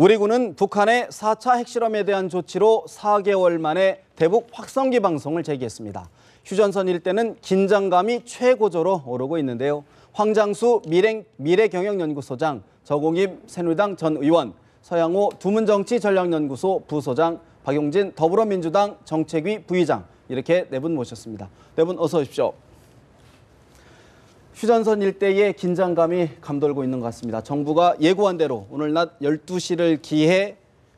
우리 군은 북한의 4차 핵실험에 대한 조치로 4개월 만에 대북 확성기 방송을 재개했습니다. 휴전선 일대는 긴장감이 최고조로 오르고 있는데요. 황장수 미래경영연구소장, 저공임 새누리당 전 의원, 서양호 두문정치전략연구소 부소장, 박용진 더불어민주당 정책위 부의장, 이렇게 네 분 모셨습니다. 네 분 어서 오십시오. 휴전선 일대의 긴장감이 감돌고 있는 것 같습니다. 정부가 예고한 대로 오늘 낮 12시를 기해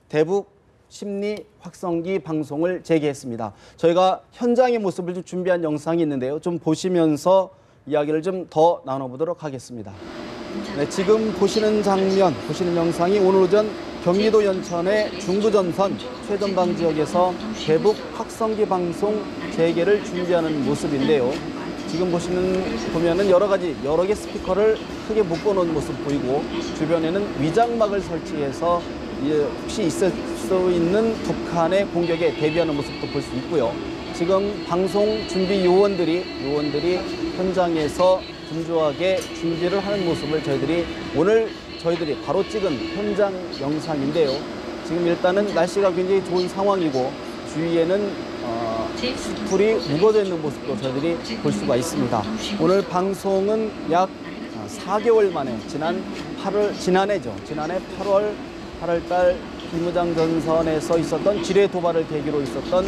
대북 심리 확성기 방송을 재개했습니다. 저희가 현장의 모습을 좀 준비한 영상이 있는데요. 좀 보시면서 이야기를 좀 더 나눠보도록 하겠습니다. 네, 지금 보시는 장면, 보시는 영상이 오늘 오전 경기도 연천의 중부전선 최전방 지역에서 대북 확성기 방송 재개를 준비하는 모습인데요. 지금 보면은 여러 개 스피커를 크게 묶어놓은 모습 보이고, 주변에는 위장막을 설치해서 혹시 있을 수 있는 북한의 공격에 대비하는 모습도 볼 수 있고요. 지금 방송 준비 요원들이 현장에서 분주하게 준비를 하는 모습을 저희들이 바로 찍은 현장 영상인데요. 지금 일단은 날씨가 굉장히 좋은 상황이고 주위에는 숯불이 묵어져 있는 모습도 저희들이 볼 수가 있습니다. 오늘 방송은 약 4개월 만에 지난해 8월달 비무장 전선에서 있었던 지뢰 도발을 계기로 있었던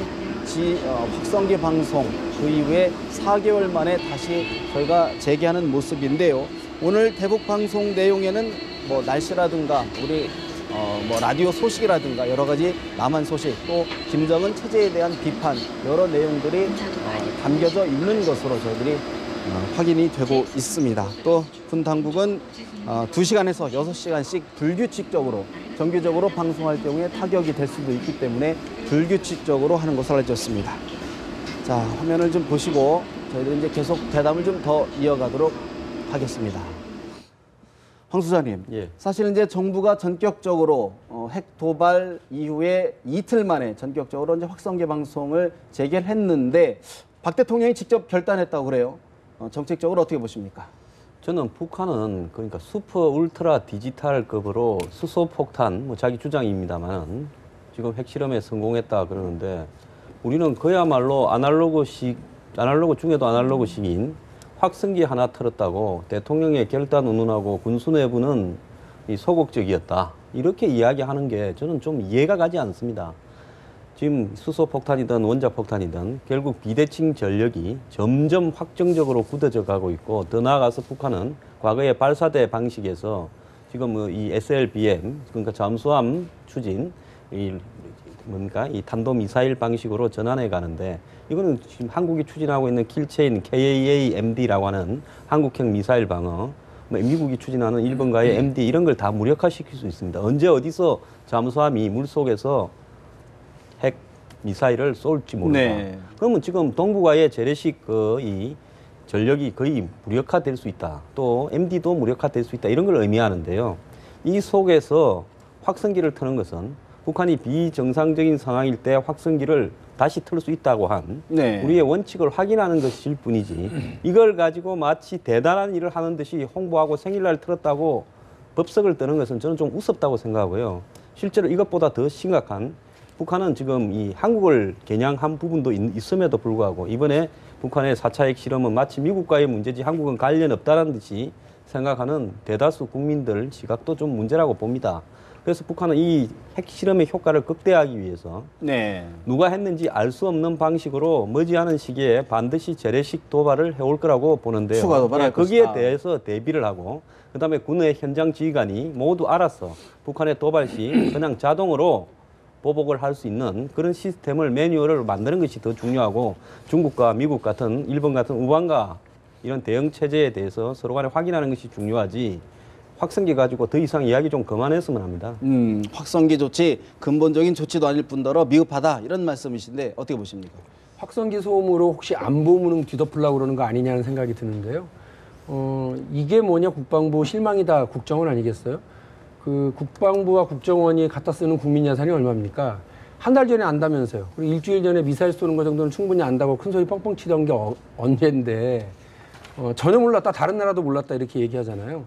확성기 방송, 그 이후에 4개월 만에 다시 저희가 재개하는 모습인데요. 오늘 대북 방송 내용에는 날씨라든가 우리 라디오 소식이라든가 여러 가지 남한 소식, 또 김정은 체제에 대한 비판, 여러 내용들이 담겨져 있는 것으로 저희들이 확인이 되고 있습니다. 또 군 당국은 2시간에서 6시간씩 정기적으로 방송할 경우에 타격이 될 수도 있기 때문에 불규칙적으로 하는 것으로 알려졌습니다. 자, 화면을 좀 보시고 저희들이 이제 계속 대담을 좀 더 이어가도록 하겠습니다. 황 소장님, 사실 이제 정부가 전격적으로 핵 도발 이후에 이틀 만에 전격적으로 이제 확성기 방송을 재개했는데 박 대통령이 직접 결단했다고 그래요. 정책적으로 어떻게 보십니까? 저는 북한은 그러니까 슈퍼 울트라 디지털급으로 수소폭탄, 자기 주장입니다만 지금 핵실험에 성공했다 그러는데, 우리는 그야말로 아날로그 중에도 아날로그식인 확성기 하나 틀었다고 대통령의 결단 운운하고 군수 내부는 소극적이었다, 이렇게 이야기하는 게 저는 좀 이해가 가지 않습니다. 지금 수소폭탄이든 원자폭탄이든 결국 비대칭 전력이 점점 확정적으로 굳어져 가고 있고, 더 나아가서 북한은 과거의 발사대 방식에서 지금 이 SLBM, 그러니까 잠수함 추진, 이 탄도미사일 방식으로 전환해 가는데, 이거는 지금 한국이 추진하고 있는 킬체인 KAA-MD라고 하는 한국형 미사일 방어, 미국이 추진하는 일본과의 MD 이런 걸 다 무력화시킬 수 있습니다. 언제 어디서 잠수함이 물속에서 핵 미사일을 쏠지 모른다. 네. 그러면 지금 동북아의 재래식 이 전력이 거의 무력화될 수 있다. 또 MD도 무력화될 수 있다. 이런 걸 의미하는데요. 이 속에서 확성기를 트는 것은 북한이 비정상적인 상황일 때 확성기를 다시 틀 수 있다고 한 우리의 원칙을 확인하는 것일 뿐이지, 이걸 가지고 마치 대단한 일을 하는 듯이 홍보하고 생일날 틀었다고 법석을 뜨는 것은 저는 좀 우습다고 생각하고요. 실제로 이것보다 더 심각한, 북한은 지금 이 한국을 겨냥한 부분도 있음에도 불구하고 이번에 북한의 4차 핵실험은 마치 미국과의 문제지 한국은 관련 없다는 듯이 생각하는 대다수 국민들 시각도 좀 문제라고 봅니다. 그래서 북한은 이 핵실험의 효과를 극대화하기 위해서 누가 했는지 알 수 없는 방식으로 머지않은 시기에 반드시 재래식 도발을 해올 거라고 보는데요. 추가 도발할 거기에 것이다. 대해서 대비를 하고, 그다음에 군의 현장 지휘관이 모두 알아서 북한의 도발 시 그냥 자동으로 보복을 할 수 있는 그런 시스템을, 매뉴얼을 만드는 것이 더 중요하고, 중국과 미국 같은, 일본 같은 우방과 이런 대응 체제에 대해서 서로 간에 확인하는 것이 중요하지, 확성기 가지고 더 이상 이야기 좀 그만했으면 합니다. 확성기 조치, 근본적인 조치도 아닐 뿐더러 미흡하다, 이런 말씀이신데 어떻게 보십니까? 확성기 소음으로 혹시 안보 무능 뒤덮으려고 그러는 거 아니냐는 생각이 드는데요. 이게 뭐냐, 국방부 실망이다 국정원 아니겠어요? 그 국방부와 국정원이 갖다 쓰는 국민 예산이 얼마입니까? 한 달 전에 안다면서요. 그리고 일주일 전에 미사일 쏘는 거 정도는 충분히 안다고 큰 소리 뻥뻥 치던 게 언젠데 전혀 몰랐다, 다른 나라도 몰랐다 이렇게 얘기하잖아요.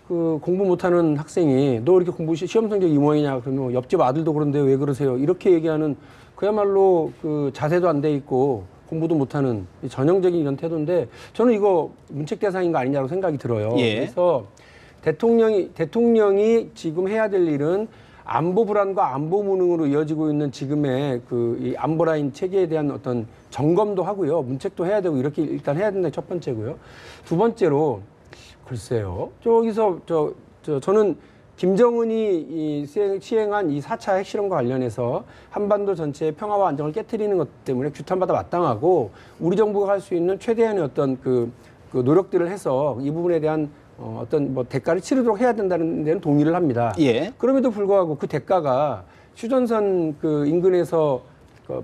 그 공부 못하는 학생이 너 이렇게 시험 성적 이 모양이냐 그러면 옆집 아들도 그런데 왜 그러세요? 이렇게 얘기하는 그야말로 그 자세도 안 돼 있고 공부도 못하는 전형적인 이런 태도인데 저는 이거 문책 대상인 거 아니냐고 생각이 들어요. 예. 그래서 대통령이 지금 해야 될 일은 안보 불안과 안보 무능으로 이어지고 있는 지금의 이 안보 라인 체계에 대한 어떤 점검도 하고요. 문책도 해야 되고 이렇게 일단 해야 된다는 첫 번째고요. 두 번째로 글쎄요. 저기서 저는 김정은이 시행한 이 4차 핵실험과 관련해서 한반도 전체의 평화와 안정을 깨트리는 것 때문에 규탄받아 마땅하고 우리 정부가 할 수 있는 최대한의 어떤 그 노력들을 해서 이 부분에 대한 어떤 뭐 대가를 치르도록 해야 된다는 데는 동의를 합니다. 예. 그럼에도 불구하고 그 대가가 휴전선 그 인근에서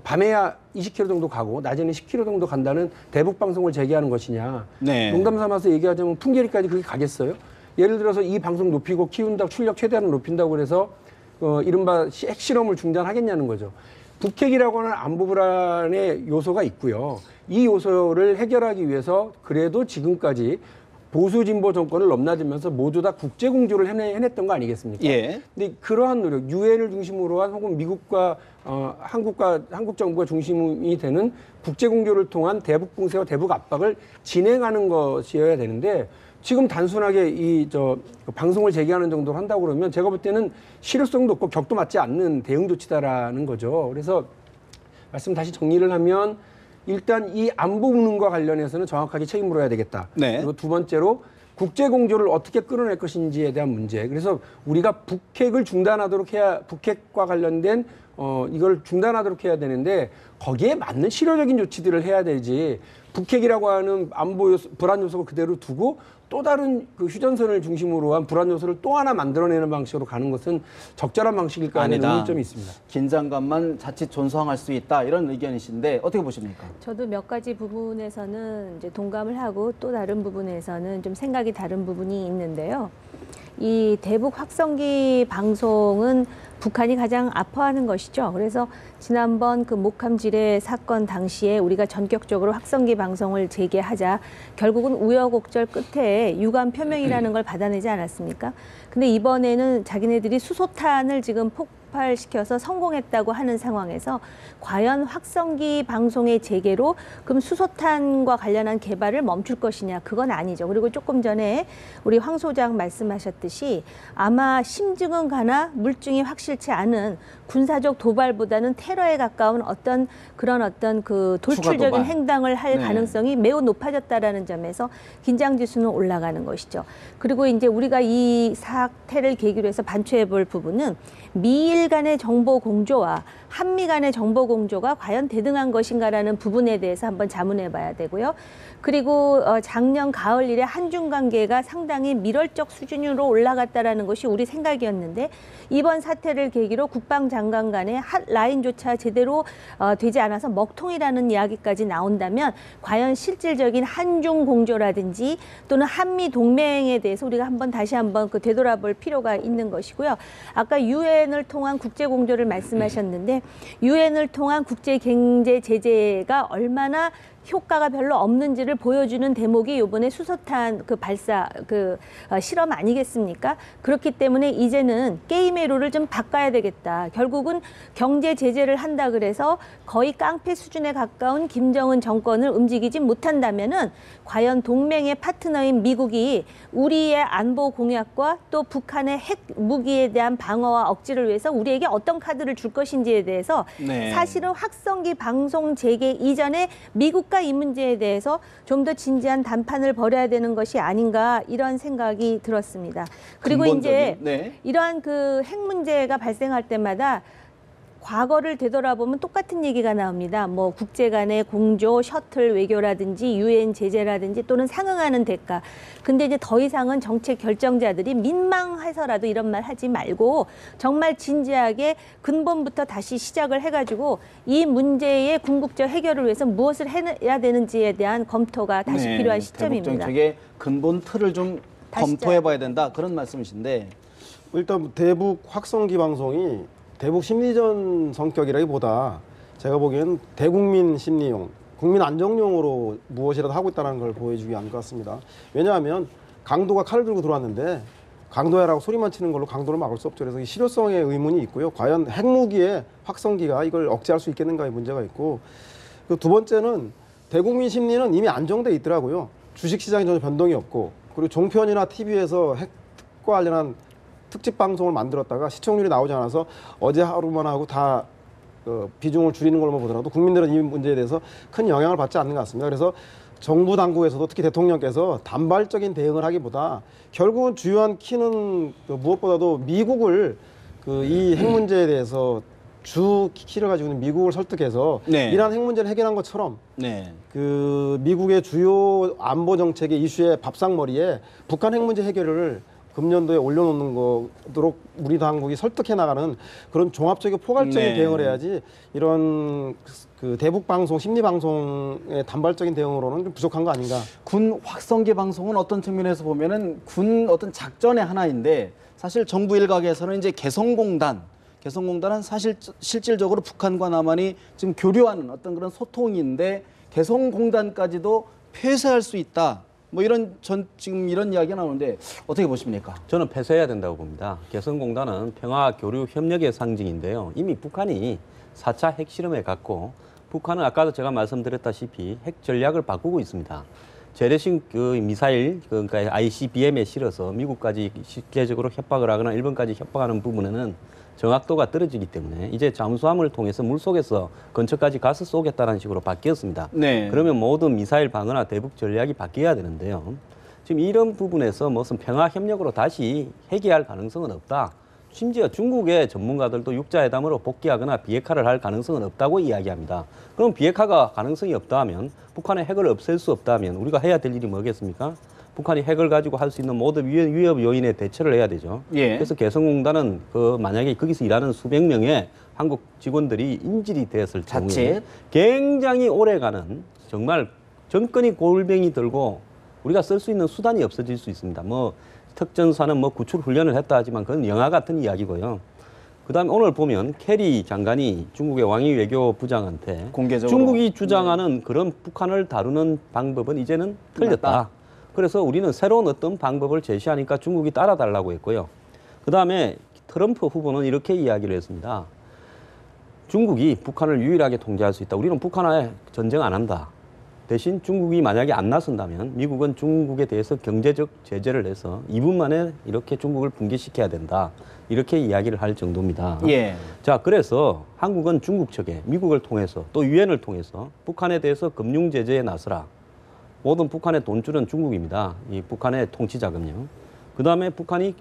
밤에야 20km 정도 가고 낮에는 10km 정도 간다는 대북 방송을 재개하는 것이냐. 네. 농담 삼아서 얘기하자면 풍계리까지 그렇게 가겠어요? 예를 들어서 이 방송 높이고 키운다고 출력 최대한 높인다고 그래서 이른바 핵실험을 중단하겠냐는 거죠. 북핵이라고 하는 안보 불안의 요소가 있고요. 이 요소를 해결하기 위해서 그래도 지금까지 보수 진보 정권을 넘나들면서 모두 다 국제 공조를 해냈던 거 아니겠습니까? 예. 근데 그러한 노력, 유엔을 중심으로 한 혹은 미국과 한국 정부가 중심이 되는 국제 공조를 통한 대북 공세와 대북 압박을 진행하는 것이어야 되는데 지금 단순하게 방송을 재개하는 정도로 한다고 그러면 제가 볼 때는 실효성도 없고 격도 맞지 않는 대응 조치다라는 거죠. 그래서 말씀 다시 정리를 하면 일단 이 안보 무능과 관련해서는 정확하게 책임을 물어야 되겠다. 네. 그리고 두 번째로 국제 공조를 어떻게 끌어낼 것인지에 대한 문제. 그래서 우리가 북핵을 중단하도록 해야 북핵과 관련된 이걸 중단하도록 해야 되는데 거기에 맞는 실효적인 조치들을 해야 되지. 북핵이라고 하는 안보 요소, 불안 요소를 그대로 두고 또 다른 그 휴전선을 중심으로 한 불안 요소를 또 하나 만들어내는 방식으로 가는 것은 적절한 방식일까 하는 의문점이 있습니다. 긴장감만 자칫 존성할 수 있다 이런 의견이신데 어떻게 보십니까? 저도 몇 가지 부분에서는 이제 동감을 하고 또 다른 부분에서는 좀 생각이 다른 부분이 있는데요. 이 대북 확성기 방송은 북한이 가장 아파하는 것이죠. 그래서 지난번 그 목함 지뢰 사건 당시에 우리가 전격적으로 확성기 방송을 재개하자 결국은 우여곡절 끝에 유감 표명이라는 걸 받아내지 않았습니까? 근데 이번에는 자기네들이 수소탄을 지금 폭발시켜서 성공했다고 하는 상황에서 과연 확성기 방송의 재개로 그럼 수소탄과 관련한 개발을 멈출 것이냐, 그건 아니죠. 그리고 조금 전에 우리 황 소장 말씀하셨듯이 아마 심증은 가나 물증이 확실치 않은 군사적 도발보다는 테러에 가까운 어떤 그 돌출적인 행동을 할 가능성이 매우 높아졌다라는 점에서 긴장 지수는 올라가는 것이죠. 그리고 이제 우리가 이 사태를 계기로 해서 반추해 볼 부분은 미일 간의 정보 공조와 한미 간의 정보 공조가 과연 대등한 것인가라는 부분에 대해서 한번 자문해 봐야 되고요. 그리고 작년 가을 이래 한중 관계가 상당히 밀월적 수준으로 올라갔다라는 것이 우리 생각이었는데 이번 사태를 계기로 국방장관 간의 핫 라인조차 제대로 되지 않아서 먹통이라는 이야기까지 나온다면 과연 실질적인 한중 공조라든지 또는 한미 동맹에 대해서 우리가 다시 한번 되돌아볼 필요가 있는 것이고요. 아까 유엔을 통한 국제 공조를 말씀하셨는데 유엔을 통한 국제 경제 제재가 얼마나 효과가 별로 없는지를 보여주는 대목이 이번에 수소탄 발사 실험 아니겠습니까? 그렇기 때문에 이제는 게임의 룰을 좀 바꿔야 되겠다. 결국은 경제 제재를 한다 그래서 거의 깡패 수준에 가까운 김정은 정권을 움직이지 못한다면은 과연 동맹의 파트너인 미국이 우리의 안보 공약과 또 북한의 핵 무기에 대한 방어와 억지를 위해서 우리에게 어떤 카드를 줄 것인지에 대해서 사실은 확성기 방송 재개 이전에 미국과 이 문제에 대해서 좀 더 진지한 담판을 벌여야 되는 것이 아닌가 이런 생각이 들었습니다. 그리고 이제 이러한 핵 문제가 발생할 때마다 과거를 되돌아보면 똑같은 얘기가 나옵니다. 뭐 국제 간의 공조, 셔틀 외교라든지 유엔 제재라든지 또는 상응하는 대가. 근데 이제 더 이상은 정책 결정자들이 민망해서라도 이런 말 하지 말고 정말 진지하게 근본부터 다시 시작을 해가지고 이 문제의 궁극적 해결을 위해서 무엇을 해야 되는지에 대한 검토가 다시 필요한 시점입니다. 대북 정책의 근본 틀을 좀 검토해봐야 된다 그런 말씀이신데 일단 대북 확성기 방송이 대북 심리전 성격이라기보다 제가 보기엔 대국민 심리용, 국민 안정용으로 무엇이라도 하고 있다는 걸 보여주기 위한 것 같습니다. 왜냐하면 강도가 칼을 들고 들어왔는데 강도야라고 소리만 치는 걸로 강도를 막을 수 없죠. 그래서 이 실효성의 의문이 있고요. 과연 핵무기의 확성기가 이걸 억제할 수 있겠는가의 문제가 있고, 그 두 번째는 대국민 심리는 이미 안정돼 있더라고요. 주식시장이 전혀 변동이 없고, 그리고 종편이나 TV에서 핵과 관련한 특집 방송을 만들었다가 시청률이 나오지 않아서 어제 하루만 하고 다 비중을 줄이는 걸로 보더라도 국민들은 이 문제에 대해서 큰 영향을 받지 않는 것 같습니다. 그래서 정부 당국에서도 특히 대통령께서 단발적인 대응을 하기보다 결국은 주요한 키는 무엇보다도 미국을 이 핵 문제에 대해서 주 키를 가지고 있는 미국을 설득해서 네. 이란 핵 문제를 해결한 것처럼 네. 미국의 주요 안보 정책의 이슈의 밥상머리에 북한 핵 문제 해결을 금년도에 올려놓는 거도록 우리 당국이 설득해 나가는 그런 종합적이고 포괄적인 네. 대응을 해야지 이런 대북 방송, 심리 방송의 단발적인 대응으로는 좀 부족한 거 아닌가? 군 확성기 방송은 어떤 측면에서 보면은 군 어떤 작전의 하나인데 사실 정부 일각에서는 이제 개성공단은 사실 실질적으로 북한과 남한이 지금 교류하는 어떤 그런 소통인데 개성공단까지도 폐쇄할 수 있다. 뭐 지금 이런 이야기가 나오는데 어떻게 보십니까? 저는 폐쇄해야 된다고 봅니다. 개성공단은 평화 교류 협력의 상징인데요. 이미 북한이 4차 핵실험에 갔고 북한은 아까도 제가 말씀드렸다시피 핵 전략을 바꾸고 있습니다. 재래식 미사일, 그러니까 ICBM에 실어서 미국까지 실제적으로 협박을 하거나 일본까지 협박하는 부분에는 정확도가 떨어지기 때문에 이제 잠수함을 통해서 물속에서 근처까지 가서 쏘겠다는 식으로 바뀌었습니다. 네. 그러면 모든 미사일 방어나 대북 전략이 바뀌어야 되는데요. 지금 이런 부분에서 무슨 평화 협력으로 다시 해결할 가능성은 없다. 심지어 중국의 전문가들도 육자회담으로 복귀하거나 비핵화를 할 가능성은 없다고 이야기합니다. 그럼 비핵화가 가능성이 없다 하면 북한의 핵을 없앨 수 없다 하면 우리가 해야 될 일이 뭐겠습니까? 북한이 핵을 가지고 할 수 있는 모든 위협 요인에 대처를 해야 되죠. 예. 그래서 개성공단은 만약에 거기서 일하는 수백 명의 한국 직원들이 인질이 되었을 경우에 자칫. 굉장히 오래가는 정말 정권이 골병이 들고 우리가 쓸 수 있는 수단이 없어질 수 있습니다. 특전사는 구출 훈련을 했다 하지만 그건 영화 같은 이야기고요. 그다음에 오늘 보면 캐리 장관이 중국의 왕이 외교부장한테 공개적으로. 중국이 주장하는 그런 북한을 다루는 방법은 이제는 틀렸다. 그래서 우리는 새로운 어떤 방법을 제시하니까 중국이 따라달라고 했고요. 그다음에 트럼프 후보는 이렇게 이야기를 했습니다. 중국이 북한을 유일하게 통제할 수 있다. 우리는 북한에 전쟁 안 한다. 대신 중국이 만약에 안 나선다면 미국은 중국에 대해서 경제적 제재를 해서 2분 만에 이렇게 중국을 붕괴시켜야 된다. 이렇게 이야기를 할 정도입니다. 예. 자, 그래서 한국은 중국 측에 미국을 통해서 또 유엔을 통해서 북한에 대해서 금융 제재에 나서라. 모든 북한의 돈줄은 중국입니다. 이 북한의 통치 자금요. 그 다음에 북한이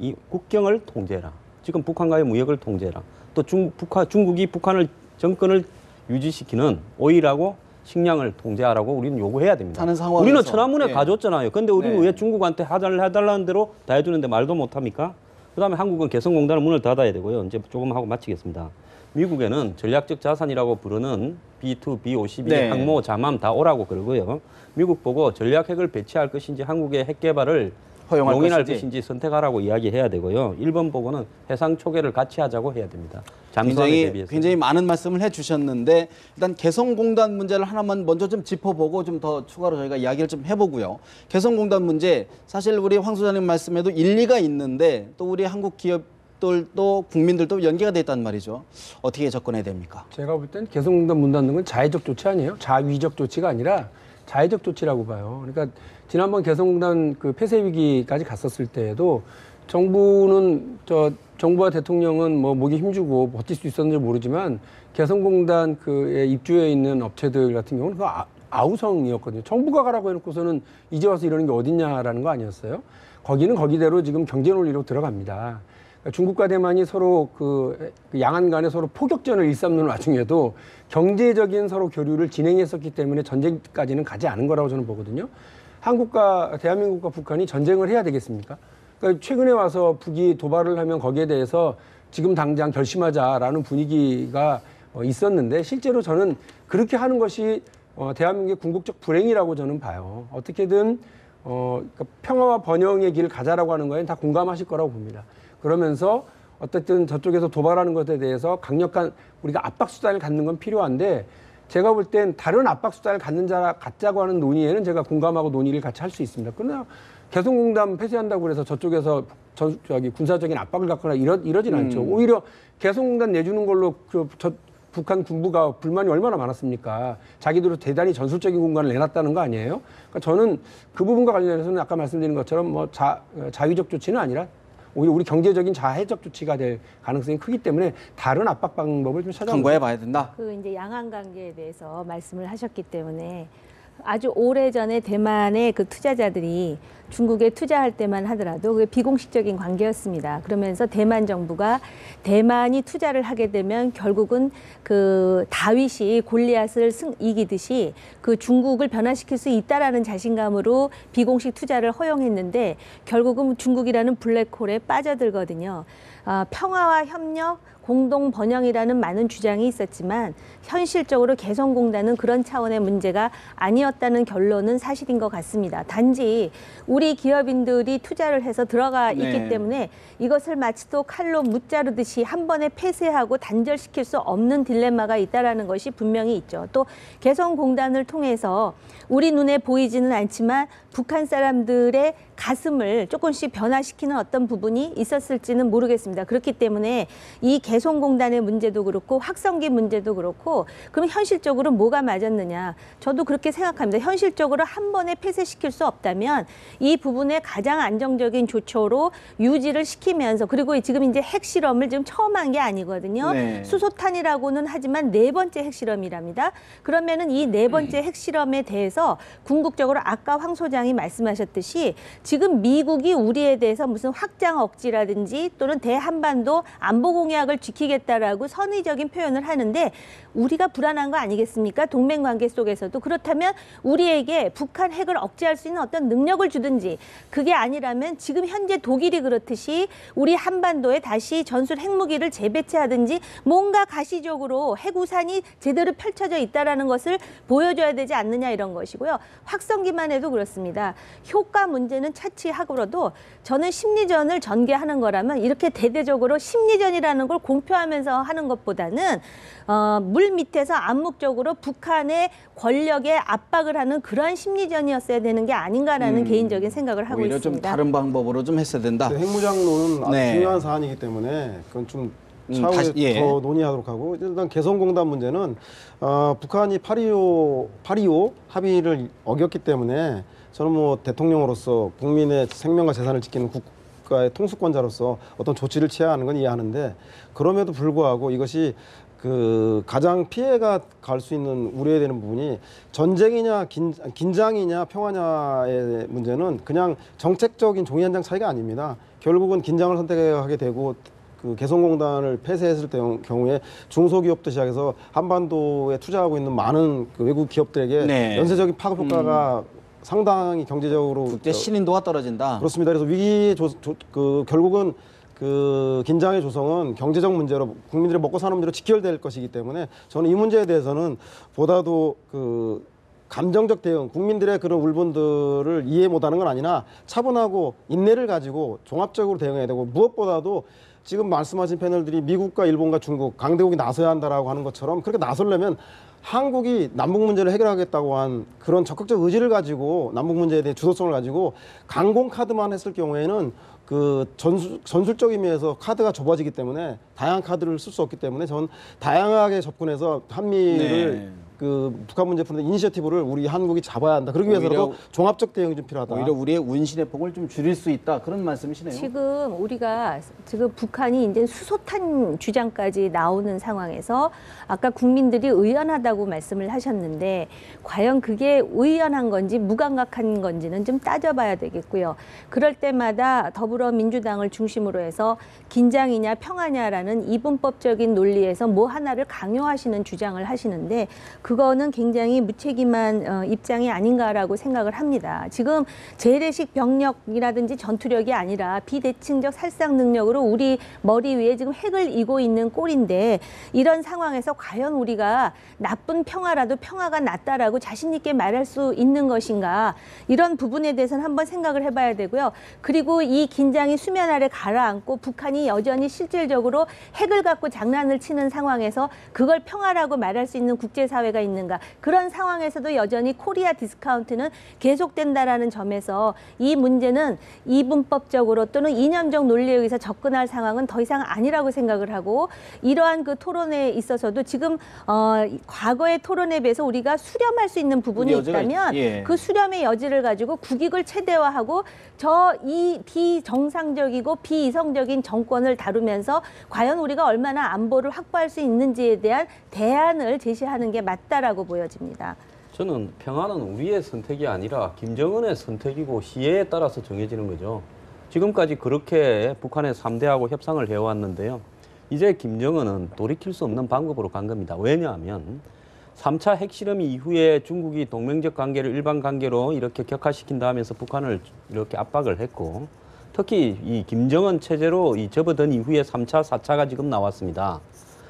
이 국경을 통제해라. 지금 북한과의 무역을 통제해라. 또 중국이 북한을 정권을 유지시키는 오일하고 식량을 통제하라고 우리는 요구해야 됩니다. 하는 상황에서. 우리는 천안문에 예. 가줬잖아요. 근데 우리는 네. 왜 중국한테 해달라는 대로 다 해주는데 말도 못합니까? 그 다음에 한국은 개성공단은 문을 닫아야 되고요. 이제 조금 하고 마치겠습니다. 미국에는 전략적 자산이라고 부르는 B2, B52, 네. 항모, 잠암 다 오라고 그러고요. 미국 보고 전략 핵을 배치할 것인지 한국의 핵 개발을 허용할 용인할 것인지. 것인지 선택하라고 이야기해야 되고요. 일본 보고는 해상 초계를 같이 하자고 해야 됩니다. 잠수함에 대비해서. 굉장히 많은 말씀을 해주셨는데 일단 개성공단 문제를 하나만 먼저 좀 짚어보고 좀 더 추가로 저희가 이야기를 좀 해보고요. 개성공단 문제 사실 우리 황 소장님 말씀에도 일리가 있는데 또 우리 한국 기업들도 국민들도 연계가 돼 있단 말이죠. 어떻게 접근해야 됩니까? 제가 볼 땐 개성공단 문 닫는 건 자의적 조치 아니에요. 자위적 조치가 아니라 자의적 조치라고 봐요. 그러니까 지난번 개성공단 폐쇄 위기까지 갔었을 때에도 정부와 대통령은 목에 힘주고 버틸 수 있었는지 모르지만 개성공단 입주해 있는 업체들 같은 경우는 아우성이었거든요. 정부가 가라고 해놓고서는 이제 와서 이러는 게 어딨냐라는 거 아니었어요? 거기는 거기대로 지금 경제 논리로 들어갑니다. 그러니까 중국과 대만이 서로 양안 간에 서로 포격전을 일삼는 와중에도 경제적인 서로 교류를 진행했었기 때문에 전쟁까지는 가지 않은 거라고 저는 보거든요. 대한민국과 북한이 전쟁을 해야 되겠습니까? 그러니까 최근에 와서 북이 도발을 하면 거기에 대해서 지금 당장 결심하자라는 분위기가 있었는데 실제로 저는 그렇게 하는 것이 대한민국의 궁극적 불행이라고 저는 봐요. 어떻게든 그러니까 평화와 번영의 길을 가자라고 하는 거에 다 공감하실 거라고 봅니다. 그러면서 어쨌든 저쪽에서 도발하는 것에 대해서 강력한 우리가 압박 수단을 갖는 건 필요한데 제가 볼 땐 다른 압박 수단을 갖자고 하는 논의에는 제가 공감하고 논의를 같이 할 수 있습니다. 그러나 개성공단 폐쇄한다고 그래서 저쪽에서 군사적인 압박을 갖거나 이러진 않죠. 오히려 개성공단 내주는 걸로 북한 군부가 불만이 얼마나 많았습니까? 자기들도 대단히 전술적인 공간을 내놨다는 거 아니에요? 그러니까 저는 그 부분과 관련해서는 아까 말씀드린 것처럼 뭐 자위적 조치는 아니라 오히려 우리 경제적인 자해적 조치가 될 가능성이 크기 때문에 다른 압박 방법을 좀 찾아보고 강구해 봐야 된다. 그 이제 양안 관계에 대해서 말씀을 하셨기 때문에 아주 오래전에 대만의 그 투자자들이 중국에 투자할 때만 하더라도 그게 비공식적인 관계였습니다. 그러면서 대만 정부가 대만이 투자를 하게 되면 결국은 그 다윗이 골리앗을 이기듯이 그 중국을 변화시킬 수 있다라는 자신감으로 비공식 투자를 허용했는데 결국은 중국이라는 블랙홀에 빠져들거든요. 평화와 협력, 공동 번영이라는 많은 주장이 있었지만 현실적으로 개성공단은 그런 차원의 문제가 아니었다는 결론은 사실인 것 같습니다. 단지 우리 기업인들이 투자를 해서 들어가 네. 있기 때문에 이것을 마치 또 칼로 무자르듯이 한 번에 폐쇄하고 단절시킬 수 없는 딜레마가 있다는 것이 분명히 있죠. 또 개성공단을 통해서 우리 눈에 보이지는 않지만 북한 사람들의 가슴을 조금씩 변화시키는 어떤 부분이 있었을지는 모르겠습니다. 그렇기 때문에 이 개성공단의 문제도 그렇고 확성기 문제도 그렇고 그럼 현실적으로 뭐가 맞았느냐. 저도 그렇게 생각합니다. 현실적으로 한 번에 폐쇄시킬 수 없다면 이 부분에 가장 안정적인 조처로 유지를 시키면서 그리고 지금 이제 핵실험을 지금 처음 한 게 아니거든요. 네. 수소탄이라고는 하지만 4번째 핵실험이랍니다. 그러면은 이 4번째 핵실험에 대해서 궁극적으로 아까 황 소장이 말씀하셨듯이 지금 미국이 우리에 대해서 무슨 확장 억지라든지 또는 대한반도 안보 공약을 지키겠다라고 선의적인 표현을 하는데 우리가 불안한 거 아니겠습니까? 동맹관계 속에서도. 그렇다면 우리에게 북한 핵을 억제할 수 있는 어떤 능력을 주든지 그게 아니라면 지금 현재 독일이 그렇듯이 우리 한반도에 다시 전술 핵무기를 재배치하든지 뭔가 가시적으로 핵우산이 제대로 펼쳐져 있다는 것을 보여줘야 되지 않느냐 이런 것이고요. 확성기만 해도 그렇습니다. 효과 문제는 차치하고라도 저는 심리전을 전개하는 거라면 이렇게 대대적으로 심리전이라는 걸 공표하면서 하는 것보다는 물 밑에서 암묵적으로 북한의 권력에 압박을 하는 그러한 심리전이었어야 되는 게 아닌가라는 개인적인 생각을 하고 오히려 있습니다. 좀 다른 방법으로 좀 했어야 된다. 핵무장론은 아주 네. 중요한 사안이기 때문에 그건 좀 차후에 다시, 예. 더 논의하도록 하고 일단 개성공단 문제는 북한이 8.25 합의를 어겼기 때문에 저는 뭐 대통령으로서 국민의 생명과 재산을 지키는 국가의 통수권자로서 어떤 조치를 취해야 하는 건 이해하는데 그럼에도 불구하고 이것이 그 가장 피해가 갈 수 있는 우려해야 되는 부분이 전쟁이냐 긴장이냐 평화냐의 문제는 그냥 정책적인 종이 한 장 차이가 아닙니다. 결국은 긴장을 선택하게 되고 그 개성공단을 폐쇄했을 경우에 중소기업부터 시작해서 한반도에 투자하고 있는 많은 그 외국 기업들에게 네. 연쇄적인 파급 효과가 상당히 경제적으로 국제 신인도가 떨어진다. 그렇습니다. 그래서 위기 결국은 그 긴장의 조성은 경제적 문제로 국민들의 먹고 사는 문제로 직결될 것이기 때문에 저는 이 문제에 대해서는 보다도 그 감정적 대응, 국민들의 그런 울분들을 이해 못하는 건 아니나 차분하고 인내를 가지고 종합적으로 대응해야 되고 무엇보다도 지금 말씀하신 패널들이 미국과 일본과 중국, 강대국이 나서야 한다라고 하는 것처럼 그렇게 나서려면 한국이 남북 문제를 해결하겠다고 한 그런 적극적 의지를 가지고 남북 문제에 대해 주도성을 가지고 강공 카드만 했을 경우에는 그 전술적 의미에서 카드가 좁아지기 때문에 다양한 카드를 쓸 수 없기 때문에 저는 다양하게 접근해서 한미를 네. 그 북한 문제 푸는 이니셔티브를 우리 한국이 잡아야 한다. 그러기 위해서도 종합적 대응이 좀 필요하다. 오히려 우리의 운신의 폭을 좀 줄일 수 있다. 그런 말씀이시네요. 지금 우리가 지금 북한이 이제 수소탄 주장까지 나오는 상황에서 아까 국민들이 의연하다고 말씀을 하셨는데 과연 그게 의연한 건지 무감각한 건지는 좀 따져봐야 되겠고요. 그럴 때마다 더불어민주당을 중심으로 해서 긴장이냐 평화냐라는 이분법적인 논리에서 뭐 하나를 강요하시는 주장을 하시는데 그거는 굉장히 무책임한 입장이 아닌가라고 생각을 합니다. 지금 재래식 병력이라든지 전투력이 아니라 비대칭적 살상 능력으로 우리 머리 위에 지금 핵을 이고 있는 꼴인데 이런 상황에서 과연 우리가 나쁜 평화라도 평화가 낫다라고 자신 있게 말할 수 있는 것인가 이런 부분에 대해서는 한번 생각을 해봐야 되고요. 그리고 이 긴장이 수면 아래 가라앉고 북한이 여전히 실질적으로 핵을 갖고 장난을 치는 상황에서 그걸 평화라고 말할 수 있는 국제사회가 문제가 있는가. 그런 상황에서도 여전히 코리아 디스카운트는 계속된다라는 점에서 이 문제는 이분법적으로 또는 이념적 논리에 의해서 접근할 상황은 더 이상 아니라고 생각을 하고 이러한 그 토론에 있어서도 지금 과거의 토론에 비해서 우리가 수렴할 수 있는 부분이 있다면 예. 그 수렴의 여지를 가지고 국익을 최대화하고 이 비정상적이고 비이성적인 정권을 다루면서 과연 우리가 얼마나 안보를 확보할 수 있는지에 대한 대안을 제시하는 게 맞다라고 보여집니다. 저는 평화는 우리의 선택이 아니라 김정은의 선택이고 시혜에 따라서 정해지는 거죠. 지금까지 그렇게 북한의 3대하고 협상을 해왔는데요. 이제 김정은은 돌이킬 수 없는 방법으로 간 겁니다. 왜냐하면 3차 핵실험 이후에 중국이 동맹적 관계를 일반 관계로 이렇게 격화시킨다 하면서 북한을 이렇게 압박을 했고 특히 이 김정은 체제로 접어든 이후에 3차, 4차가 지금 나왔습니다.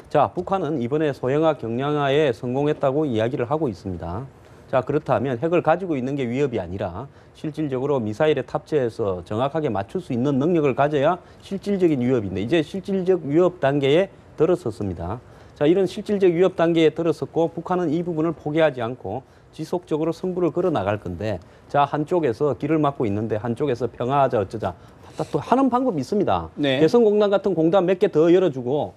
자, 북한은 이번에 소형화, 경량화에 성공했다고 이야기를 하고 있습니다. 자, 그렇다면 핵을 가지고 있는 게 위협이 아니라 실질적으로 미사일에 탑재해서 정확하게 맞출 수 있는 능력을 가져야 실질적인 위협인데 이제 실질적 위협 단계에 들어섰습니다. 자, 이런 실질적 위협 단계에 들어섰고 북한은 이 부분을 포기하지 않고 지속적으로 승부를 걸어 나갈 건데 자, 한쪽에서 길을 막고 있는데 한쪽에서 평화하자 어쩌자 또 하는 방법이 있습니다. 네. 개성공단 같은 공단 몇 개 더 열어주고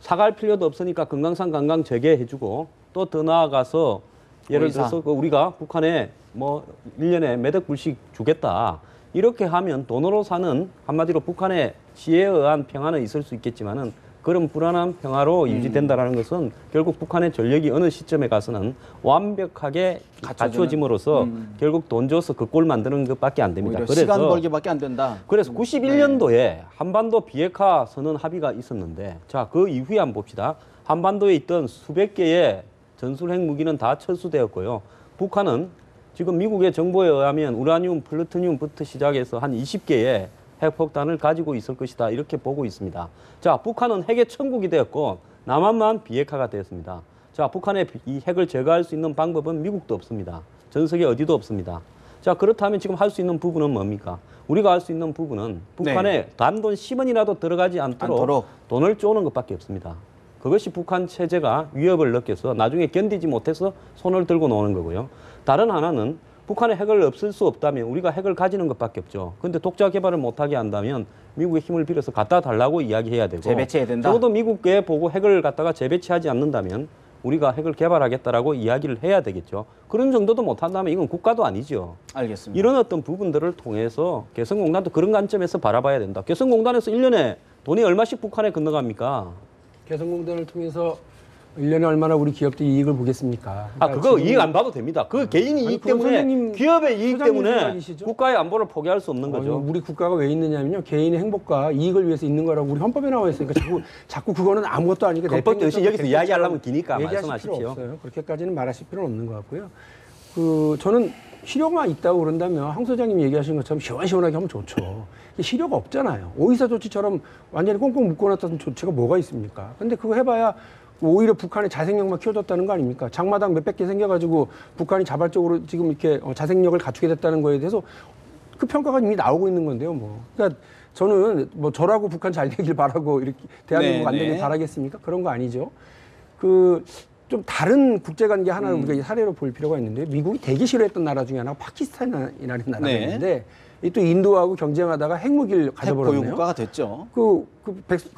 사갈 필요도 없으니까 금강산 관광 재개해주고 또 더 나아가서 예를 들어서 우리가 북한에 뭐 1년에 몇억 불씩 주겠다. 이렇게 하면 돈으로 사는 한마디로 북한의 지혜에 의한 평화는 있을 수 있겠지만은 그런 불안한 평화로 유지된다라는 것은 결국 북한의 전력이 어느 시점에 가서는 완벽하게 갖춰짐으로써 결국 돈 줘서 그 꼴 만드는 것밖에 안 됩니다. 그래서 시간 벌기밖에 안 된다. 그래서 91년도에 한반도 비핵화 선언 합의가 있었는데 자, 그 이후에 한번 봅시다. 한반도에 있던 수백 개의 전술 핵무기는 다 철수되었고요. 북한은 지금 미국의 정보에 의하면 우라늄, 플루토늄부터 시작해서 한 20개의 핵폭탄을 가지고 있을 것이다. 이렇게 보고 있습니다. 자, 북한은 핵의 천국이 되었고 남한만 비핵화가 되었습니다. 자, 북한의 이 핵을 제거할 수 있는 방법은 미국도 없습니다. 전 세계 어디도 없습니다. 자, 그렇다면 지금 할 수 있는 부분은 뭡니까? 우리가 할 수 있는 부분은 북한에 단돈 10원이라도 들어가지 않도록 돈을 쪼는 것밖에 없습니다. 그것이 북한 체제가 위협을 느껴서 나중에 견디지 못해서 손을 들고 노는 거고요. 다른 하나는 북한의 핵을 없앨 수 없다면 우리가 핵을 가지는 것밖에 없죠. 그런데 독자 개발을 못하게 한다면 미국의 힘을 빌어서 갖다 달라고 이야기해야 되고 재배치해야 된다. 적어도 미국에 보고 핵을 갖다가 재배치하지 않는다면 우리가 핵을 개발하겠다라고 이야기를 해야 되겠죠. 그런 정도도 못한다면 이건 국가도 아니죠. 알겠습니다. 이런 어떤 부분들을 통해서 개성공단도 그런 관점에서 바라봐야 된다. 개성공단에서 1년에 돈이 얼마씩 북한에 건너갑니까? 개성공단을 통해서 1년에 얼마나 우리 기업들이 이익을 보겠습니까? 아, 그거 이익 안 봐도 됩니다. 그 개인이 이익 때문에, 기업의 이익 때문에 생각이시죠? 국가의 안보를 포기할 수 없는 거죠. 우리 국가가 왜 있느냐면요. 개인의 행복과 이익을 위해서 있는 거라고 우리 헌법에 나와 있으니까 자꾸 그거는 아무것도 아니니까 헌법 대신 여기서 이야기하려면 기니까 얘기하실 말씀하십시오. 필요 없어요. 그렇게까지는 말하실 필요는 없는 것 같고요. 저는 실효가 있다고 그런다면 황 소장님이 얘기하신 것처럼 시원시원하게 하면 좋죠. 실효가 없잖아요. 오이사 조치처럼 완전히 꽁꽁 묶어놨다는 조치가 뭐가 있습니까? 근데 그거 해봐야 오히려 북한의 자생력만 키워줬다는 거 아닙니까? 장마당 몇백 개 생겨가지고 북한이 자발적으로 지금 이렇게 자생력을 갖추게 됐다는 거에 대해서 그 평가가 이미 나오고 있는 건데요, 뭐. 그러니까 저는 뭐 저라고 북한 잘 되길 바라고 이렇게 대한민국 안 되길 바라겠습니까? 그런 거 아니죠. 좀 다른 국제관계 하나를 우리가 사례로 볼 필요가 있는데 미국이 되게 싫어했던 나라 중에 하나가 파키스탄이라는 나라가 있는데 이 또 인도하고 경쟁하다가 핵무기를 가져버렸네요. 핵 보유국가가 됐죠. 그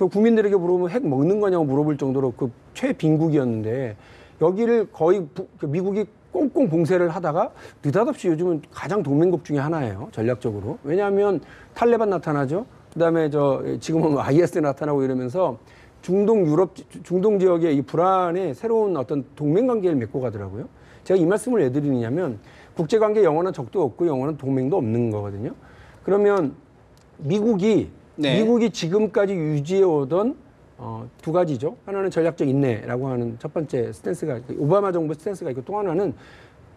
국민들에게 물어보면 핵 먹는 거냐고 물어볼 정도로 그 최빈국이었는데 여기를 거의 미국이 꽁꽁 봉쇄를 하다가 느닷없이 요즘은 가장 동맹국 중에 하나예요. 전략적으로. 왜냐하면 탈레반 나타나죠. 그다음에 지금은 IS 나타나고 이러면서 중동 지역의 이 불안에 새로운 어떤 동맹 관계를 맺고 가더라고요. 제가 이 말씀을 왜 드리냐면 국제관계 영원한 적도 없고 영원한 동맹도 없는 거거든요. 그러면 미국이 지금까지 지금까지 두 가지죠. 하나는 전략적 인내라고 하는 첫 번째 스탠스가 오바마 정부 스탠스가 있고 또 하나는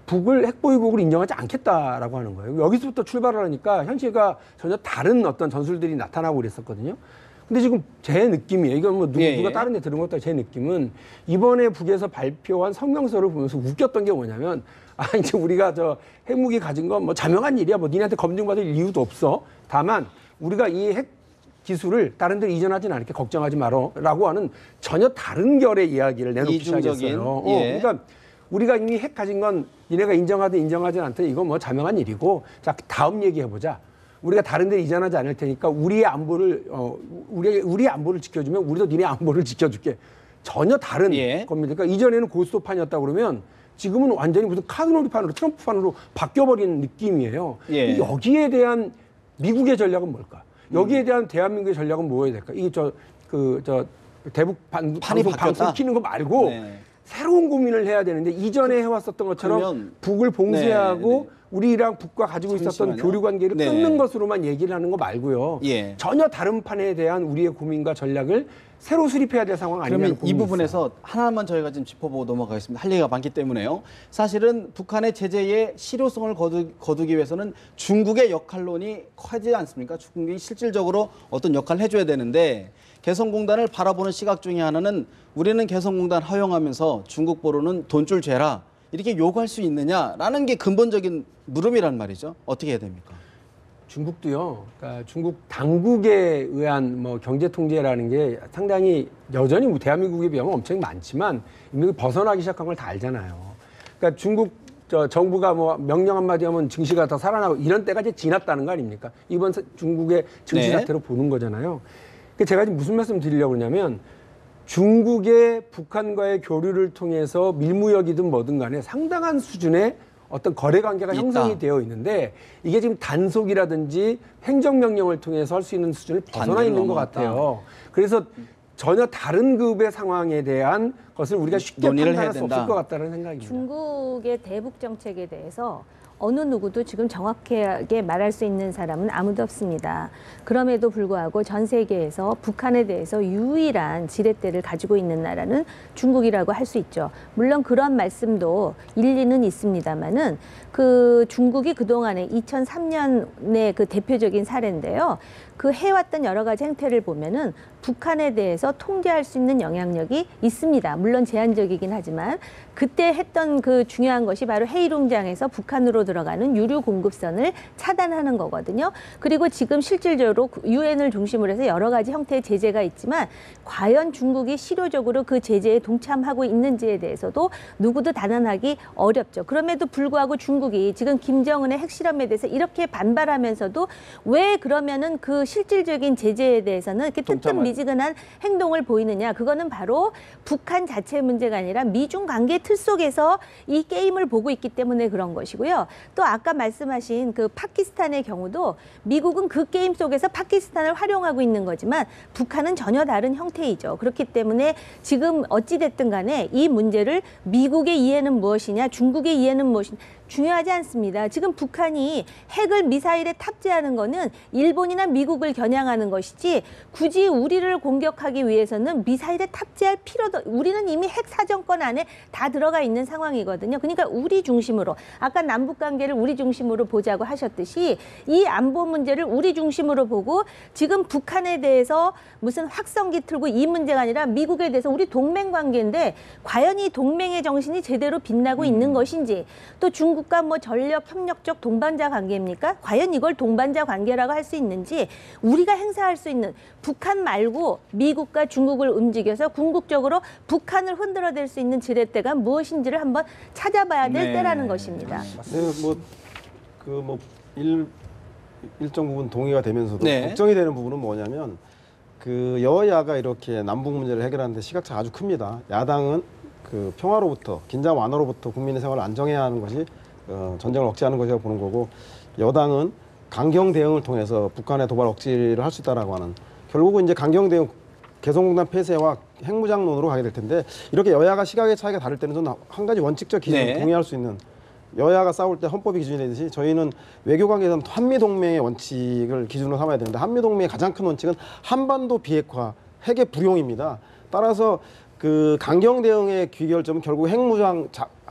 북을 핵보유국으로 인정하지 않겠다라고 하는 거예요. 여기서부터 출발을 하니까 현실과 전혀 다른 어떤 전술들이 나타나고 그랬었거든요. 근데 지금 제 느낌이에요. 이건 뭐 누가 다른 데 들은 것도 아니고 제 느낌은 이번에 북에서 발표한 성명서를 보면서 웃겼던 게 뭐냐면 이제 우리가 핵무기 가진 건 뭐 자명한 일이야. 뭐 니네한테 검증받을 이유도 없어. 다만 우리가 이 핵 기술을 다른 데로 이전하지는 않을게 걱정하지 마라라고 하는 전혀 다른 결의 이야기를 내놓기 시작했어요. 그러니까 우리가 이미 핵 가진 건 니네가 인정하든 인정하지 않든 이건 뭐 자명한 일이고 자 다음 얘기해보자. 우리가 다른 데 이전하지 않을 테니까 우리의 안보를 우리의 안보를 지켜주면 우리도 니네 안보를 지켜줄게. 전혀 다른 예. 겁니다. 그러니까 이전에는 고스톱판이었다 그러면 지금은 완전히 무슨 카드놀이판으로 트럼프판으로 바뀌어버리는 느낌이에요. 예. 여기에 대한 미국의 전략은 뭘까? 여기에 대한 대한민국의 전략은 뭐여야 될까? 이게 대북 방송 키는 거 말고 네. 새로운 고민을 해야 되는데 이전에 해왔었던 것처럼 그러면 북을 봉쇄하고 네, 네. 우리랑 북과 가지고 있었던 잠시만요. 교류 관계를 네. 끊는 것으로만 얘기를 하는 거 말고요. 예. 전혀 다른 판에 대한 우리의 고민과 전략을 새로 수립해야 될 상황 아니냐는 그러면 이 고민이 있어요. 부분에서 하나만 저희가 좀 짚어보고 넘어가겠습니다. 할 얘기가 많기 때문에요. 사실은 북한의 제재의 실효성을 거두기 위해서는 중국의 역할론이 커지지 않습니까? 중국이 실질적으로 어떤 역할을 해줘야 되는데 개성공단을 바라보는 시각 중에 하나는 우리는 개성공단 허용하면서 중국 보로는 돈줄 죄라 이렇게 요구할 수 있느냐라는 게 근본적인 물음이란 말이죠. 어떻게 해야 됩니까? 중국도요. 그러니까 중국 당국에 의한 뭐 경제 통제라는 게 상당히 여전히 뭐 대한민국에 비하면 엄청 많지만 이미 벗어나기 시작한 걸 다 알잖아요. 그러니까 중국 정부가 뭐 명령 한마디 하면 증시가 더 살아나고 이런 때가 이제 지났다는 거 아닙니까? 이번 중국의 증시 네. 사태로 보는 거잖아요. 그러니까 제가 지금 무슨 말씀 드리려고 그러냐면 중국의 북한과의 교류를 통해서 밀무역이든 뭐든 간에 상당한 수준의 어떤 거래 관계가 있다. 형성이 되어 있는데 이게 지금 단속이라든지 행정명령을 통해서 할 수 있는 수준을 벗어나 단계를 있는 것 넘어갔다. 같아요. 그래서 전혀 다른 급의 상황에 대한 것을 우리가 쉽게 논의를 판단할 해야 수 된다. 없을 것 같다는 생각입니다. 중국의 대북 정책에 대해서 어느 누구도 지금 정확하게 말할 수 있는 사람은 아무도 없습니다. 그럼에도 불구하고 전 세계에서 북한에 대해서 유일한 지렛대를 가지고 있는 나라는 중국이라고 할 수 있죠. 물론 그런 말씀도 일리는 있습니다만은 그 중국이 그동안에 2003년의 그 대표적인 사례인데요. 그 해왔던 여러 가지 행태를 보면은 북한에 대해서 통제할 수 있는 영향력이 있습니다. 물론 제한적이긴 하지만 그때 했던 그 중요한 것이 바로 헤이룽장에서 북한으로 들어가는 유류 공급선을 차단하는 거거든요. 그리고 지금 실질적으로 유엔을 중심으로 해서 여러 가지 형태의 제재가 있지만 과연 중국이 실효적으로 그 제재에 동참하고 있는지에 대해서도 누구도 단언하기 어렵죠. 그럼에도 불구하고 중국이 지금 김정은의 핵실험에 대해서 이렇게 반발하면서도 왜 그러면은 그 실질적인 제재에 대해서는 이렇게 뜨뜻미지근한 행동을 보이느냐. 그거는 바로 북한 자체의 문제가 아니라 미중 관계 틀 속에서 이 게임을 보고 있기 때문에 그런 것이고요. 또 아까 말씀하신 그 파키스탄의 경우도 미국은 그 게임 속에서 파키스탄을 활용하고 있는 거지만 북한은 전혀 다른 형태이죠. 그렇기 때문에 지금 어찌됐든 간에 이 문제를 미국의 이해는 무엇이냐, 중국의 이해는 무엇이냐 중요하지 않습니다. 지금 북한이 핵을 미사일에 탑재하는 거는 일본이나 미국을 겨냥하는 것이지 굳이 우리를 공격하기 위해서는 미사일에 탑재할 필요도 우리는 이미 핵 사정권 안에 다 들어가 있는 상황이거든요. 그러니까 우리 중심으로 아까 남북 관계를 우리 중심으로 보자고 하셨듯이 이 안보 문제를 우리 중심으로 보고 지금 북한에 대해서 무슨 확성기 틀고 이 문제가 아니라 미국에 대해서 우리 동맹 관계인데 과연 이 동맹의 정신이 제대로 빛나고 있는 것인지 또 중국과 뭐 전력 협력적 동반자 관계입니까? 과연 이걸 동반자 관계라고 할 수 있는지 우리가 행사할 수 있는 북한 말고 미국과 중국을 움직여서 궁극적으로 북한을 흔들어댈 수 있는 지렛대가 무엇인지를 한번 찾아봐야 될 네. 때라는 것입니다. 네, 일정 부분 동의가 되면서도 네. 걱정이 되는 부분은 뭐냐면 그 여야가 이렇게 남북 문제를 해결하는데 시각차가 아주 큽니다. 야당은 그 평화로부터 긴장 완화로부터 국민의 생활을 안정해야 하는 것이 전쟁을 억제하는 것이라고 보는 거고 여당은 강경 대응을 통해서 북한의 도발 억지를 할 수 있다라고 하는 결국은 이제 강경 대응 개성공단 폐쇄와 핵무장론으로 가게 될 텐데 이렇게 여야가 시각의 차이가 다를 때는 저는 한 가지 원칙적 기준을 네. 동의할 수 있는 여야가 싸울 때 헌법이 기준이 되듯이 저희는 외교관계에서는 한미동맹의 원칙을 기준으로 삼아야 되는데 한미동맹의 가장 큰 원칙은 한반도 비핵화, 핵의 불용입니다. 따라서 그 강경 대응의 귀결점은 결국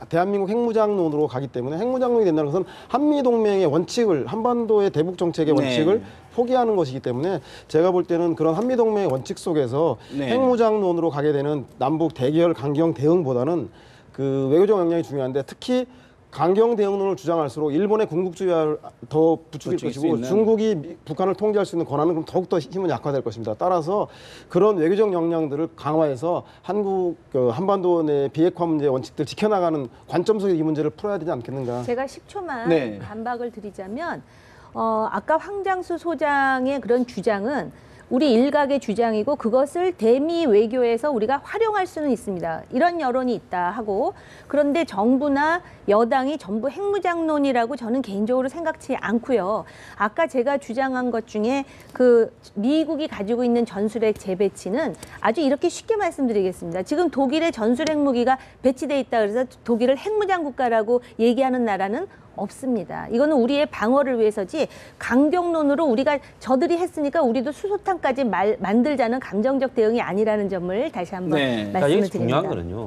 대한민국 핵무장론으로 가기 때문에 핵무장론이 된다는 것은 한미동맹의 원칙을 한반도의 대북 정책의 원칙을 네. 포기하는 것이기 때문에 제가 볼 때는 그런 한미동맹의 원칙 속에서 네. 핵무장론으로 가게 되는 남북 대결 강경 대응보다는 그 외교적 역량이 중요한데 특히 강경 대응론을 주장할수록 일본의 군국주의를 더 부추길 부추길 수 것이고 있는. 중국이 북한을 통제할 수 있는 권한은 그럼 더욱더 힘은 약화될 것입니다. 따라서 그런 외교적 역량들을 강화해서 한국 한반도 내 비핵화 문제 원칙들 지켜나가는 관점 속에 이 문제를 풀어야 되지 않겠는가. 제가 10초만 네. 반박을 드리자면 아까 황장수 소장의 그런 주장은 우리 일각의 주장이고 그것을 대미 외교에서 우리가 활용할 수는 있습니다. 이런 여론이 있다 하고 그런데 정부나 여당이 전부 핵무장론이라고 저는 개인적으로 생각지 않고요. 아까 제가 주장한 것 중에 그 미국이 가지고 있는 전술핵 재배치는 아주 이렇게 쉽게 말씀드리겠습니다. 지금 독일의 전술핵 무기가 배치돼 있다 그래서 독일을 핵무장 국가라고 얘기하는 나라는 없습니다. 이거는 우리의 방어를 위해서지 강경론으로 우리가 저들이 했으니까 우리도 수소탄까지 만들자는 감정적 대응이 아니라는 점을 다시 한번 네. 그러니까 말씀을 이게 중요한 드립니다. 거는요.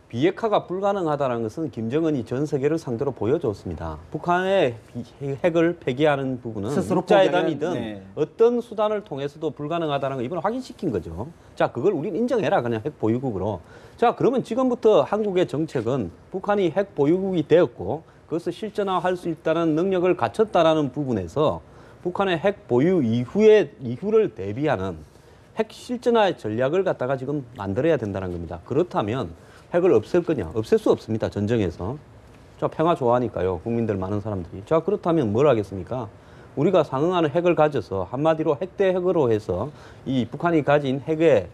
비핵화가 불가능하다는 것은 김정은이 전 세계를 상대로 보여줬습니다. 북한의 핵을 폐기하는 부분은 스스로 육자회담이든 포기하는, 네. 어떤 수단을 통해서도 불가능하다는 걸 이번에 확인시킨 거죠. 자, 그걸 우린 인정해라. 그냥 핵 보유국으로. 자, 그러면 지금부터 한국의 정책은 북한이 핵 보유국이 되었고 그것을 실전화할 수 있다는 능력을 갖췄다라는 부분에서 북한의 핵 보유 이후를 대비하는 핵 실전화 전략을 갖다가 지금 만들어야 된다는 겁니다. 그렇다면 핵을 없앨 거냐? 없앨 수 없습니다. 전쟁에서. 자, 평화 좋아하니까요. 국민들 많은 사람들이. 자, 그렇다면 뭘 하겠습니까? 우리가 상응하는 핵을 가져서 한마디로 핵 대 핵으로 해서 이 북한이 가진 핵의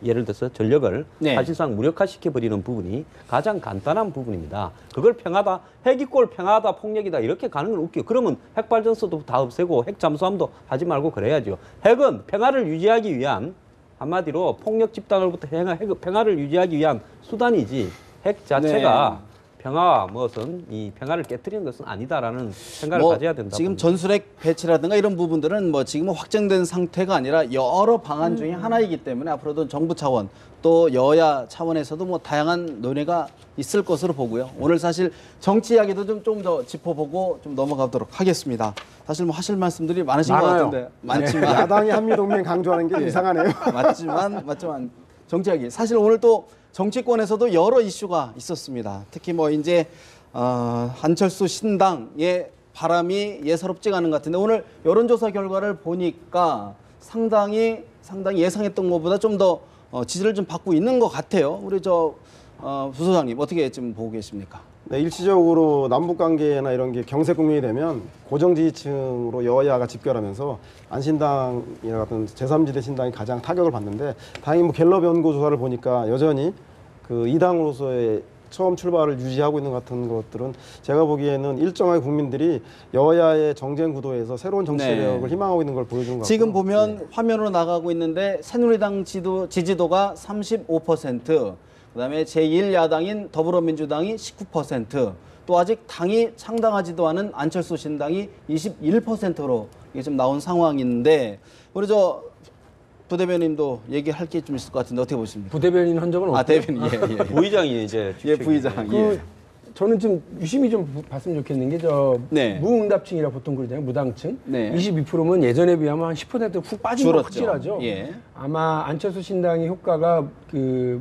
예를 들어서 전력을 네. 사실상 무력화시켜버리는 부분이 가장 간단한 부분입니다. 그걸 평화다, 핵 이꼴 평화다, 폭력이다 이렇게 가는 건 웃겨. 그러면 핵발전소도 다 없애고 핵 잠수함도 하지 말고 그래야죠. 핵은 평화를 유지하기 위한 한마디로 폭력 집단으로부터 평화를 유지하기 위한 수단이지 핵 자체가 평화와 무엇은 이 평화를 깨트리는 것은 아니다라는 생각을 가져야 된다. 지금 전술핵 배치라든가 이런 부분들은 뭐 지금은 확정된 상태가 아니라 여러 방안 중에 하나이기 때문에 앞으로도 정부 차원 또 여야 차원에서도 뭐 다양한 논의가 있을 것으로 보고요. 오늘 사실 정치 이야기도 좀 더 짚어보고 좀 넘어가도록 하겠습니다. 사실 뭐 하실 말씀들이 많으신 것 많아요. 같은데 많지만 야당이 한미동맹 강조하는 게 이상하네요. 맞지만 정치 이야기 사실 오늘 또 정치권에서도 여러 이슈가 있었습니다. 특히 뭐 이제 안철수 신당의 바람이 예사롭지가 않은 것 같은데 오늘 여론조사 결과를 보니까 상당히 예상했던 것보다 좀 더 지지를 좀 받고 있는 것 같아요. 우리 부소장님 어떻게 지금 보고 계십니까? 네, 일시적으로 남북 관계나 이런 게 경색 국면이 되면 고정 지지층으로 여야가 집결하면서 안신당이나 같은 제3지대 신당이 가장 타격을 받는데 다행히 뭐 갤럽 연구 조사를 보니까 여전히 그 이 당으로서의 처음 출발을 유지하고 있는 것 같은 것들은 제가 보기에는 일정하게 국민들이 여야의 정쟁 구도에서 새로운 정치 세력을 희망하고 있는 걸 보여주는 것 같고 지금 보면 화면으로 나가고 있는데 새누리당 지지도가 35%, 그다음에 제1야당인 더불어민주당이 19%, 또 아직 당이 창당하지도 않은 안철수 신당이 21%로 이게 좀 나온 상황인데 우리 부대변인도 얘기할 게 좀 있을 것 같은데 어떻게 보십니까? 부대변인 한 적은 없고요. 대변인 예. 부의장이 이제 부의장 그 저는 좀 유심히 좀 봤으면 좋겠는 게 네. 무응답층이라 보통 그러잖아요. 무당층. 네. 22%면 예전에 비하면 한 10%훅 빠진 거 줄었죠. 확실하죠. 예. 아마 안철수 신당의 효과가 그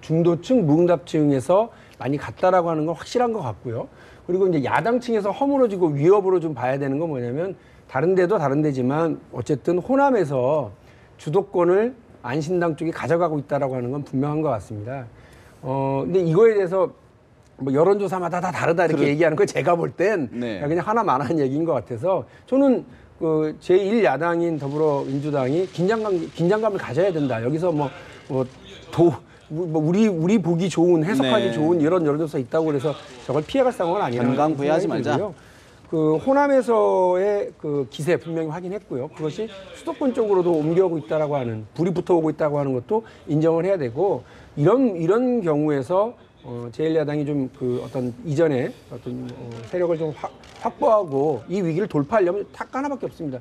중도층, 무응답층에서 많이 갔다라고 하는 건 확실한 것 같고요. 그리고 이제 야당층에서 허물어지고 위협으로 좀 봐야 되는 건 뭐냐면 다른 데도 다른 데지만 어쨌든 호남에서 주도권을 안신당 쪽이 가져가고 있다라고 하는 건 분명한 것 같습니다. 근데 이거에 대해서 뭐 여론조사마다 다 다르다 이렇게 얘기하는 거 제가 볼 땐 네. 그냥 하나만한 얘기인 것 같아서 저는 그 제1야당인 더불어민주당이 긴장감을 가져야 된다. 여기서 우리 보기 좋은 해석하기 네. 좋은 이런 여론조사 있다고 그래서 저걸 피해갈 상황은 아니라는 건강부여하지 생각이 말자. 들고요. 그 호남에서의 그 기세 분명히 확인했고요. 그것이 수도권 쪽으로도 옮겨오고 있다라고 하는 불이 붙어오고 있다고 하는 것도 인정을 해야 되고 이런 경우에서 제1야당이 좀 그 어떤 이전에 어떤 세력을 좀 확보하고 이 위기를 돌파하려면 딱 하나밖에 없습니다.